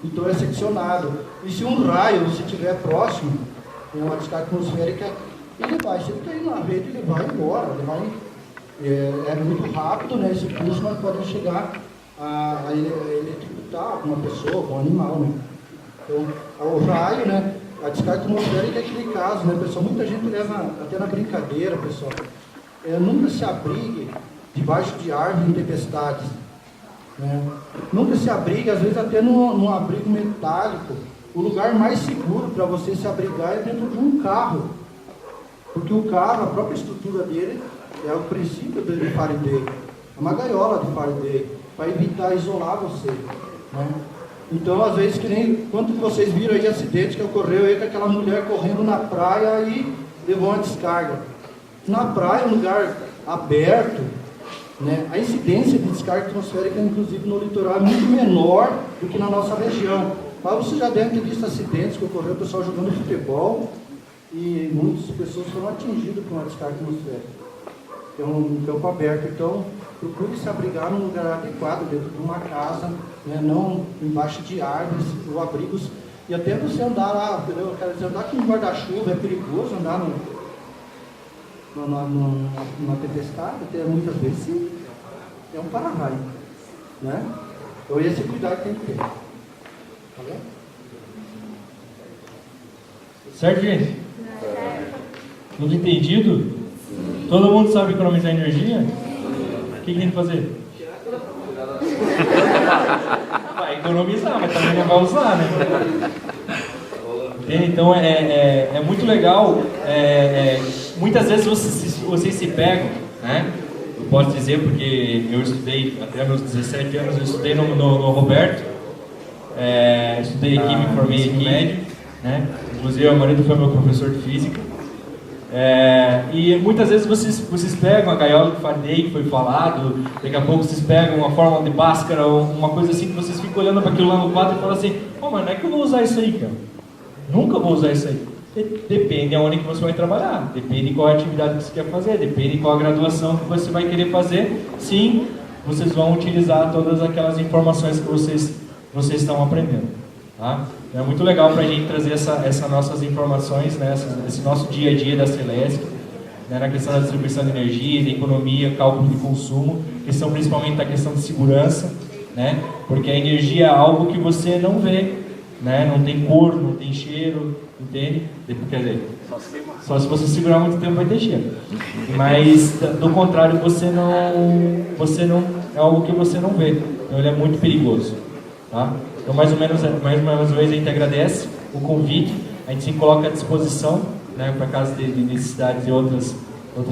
Então é seccionado. E se um raio, se estiver próximo, tem uma descarga atmosférica, se ele cair na rede, ele vai embora, ele vai... É muito rápido, né? Esse pulso, mas pode chegar a eletrocutar alguma pessoa, algum animal, né? Então, o raio, né? A descarga atmosférica é aquele caso, né, pessoal? Muita gente leva até na brincadeira, pessoal. Nunca se abrigue debaixo de árvore em tempestades, né? Nunca se abrigue, às vezes até num abrigo metálico. O lugar mais seguro para você se abrigar é dentro de um carro. Porque o carro, a própria estrutura dele, é o princípio de Faraday, é uma gaiola de Faraday, para evitar isolar você, né? Então, às vezes, que nem quando vocês viram aí acidente que ocorreu aí com aquela mulher correndo na praia e levou uma descarga. Na praia, um lugar aberto, né? A incidência de descarga atmosférica, inclusive no litoral, é muito menor do que na nossa região. Mas você já deve ter visto acidentes que ocorreu, o pessoal jogando futebol, e muitas pessoas foram atingidas por uma descarga atmosférica. É um campo aberto, então procure se abrigar num lugar adequado, dentro de uma casa, né, não embaixo de árvores ou abrigos, e até você andar lá, entendeu? Quero dizer, andar com um guarda-chuva é perigoso, andar numa tempestade, até muitas vezes sim, é um para-raio, né? Então esse cuidado tem que ter. Tá bom? Certo, gente? Tudo entendido? Todo mundo sabe economizar energia? O que tem que fazer? Vai economizar, mas também não vai usar, né? Então é muito legal. Muitas vezes vocês se pegam, né? Eu posso dizer porque eu estudei, até meus 17 anos, eu estudei no Roberto. Estudei aqui, me formei aqui, médio, né? Inclusive, meu marido foi meu professor de física. E muitas vezes vocês pegam a gaiola de Faraday que foi falado, daqui a pouco vocês pegam uma fórmula de Bhaskara, uma coisa assim, que vocês ficam olhando para aquilo lá no quadro e falam assim: mas não é que eu vou usar isso aí, cara. Nunca vou usar isso aí. Depende aonde que você vai trabalhar, depende qual a atividade que você quer fazer, depende qual a graduação que você vai querer fazer. Sim, vocês vão utilizar todas aquelas informações que vocês estão aprendendo, tá? É muito legal para a gente trazer essas nossas informações, né, esse nosso dia a dia da Celesc, né, na questão da distribuição de energia, de economia, cálculo de consumo, questão principalmente da questão de segurança, né, porque a energia é algo que você não vê, né, não tem cor, não tem cheiro, entende? Quer dizer, só se você segurar muito tempo vai ter cheiro. Mas do contrário, você não é algo que você não vê. Então ele é muito perigoso, tá? Então mais uma vez a gente agradece o convite, a gente se coloca à disposição, né, para caso de necessidades de outras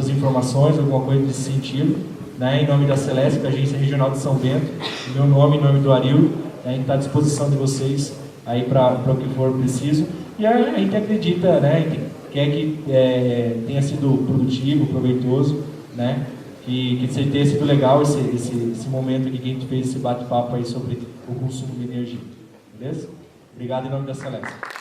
informações, alguma coisa nesse sentido, né, em nome da Celesc, a Agência Regional de São Bento, em meu nome, em nome do Arildo, a gente está à disposição de vocês aí para o que for preciso. E a gente acredita, né, a gente quer que tenha sido produtivo, proveitoso, né, que tenha sido legal esse momento aqui que a gente fez esse bate-papo aí sobre o consumo de energia. Beleza? Obrigado em nome da Celesc.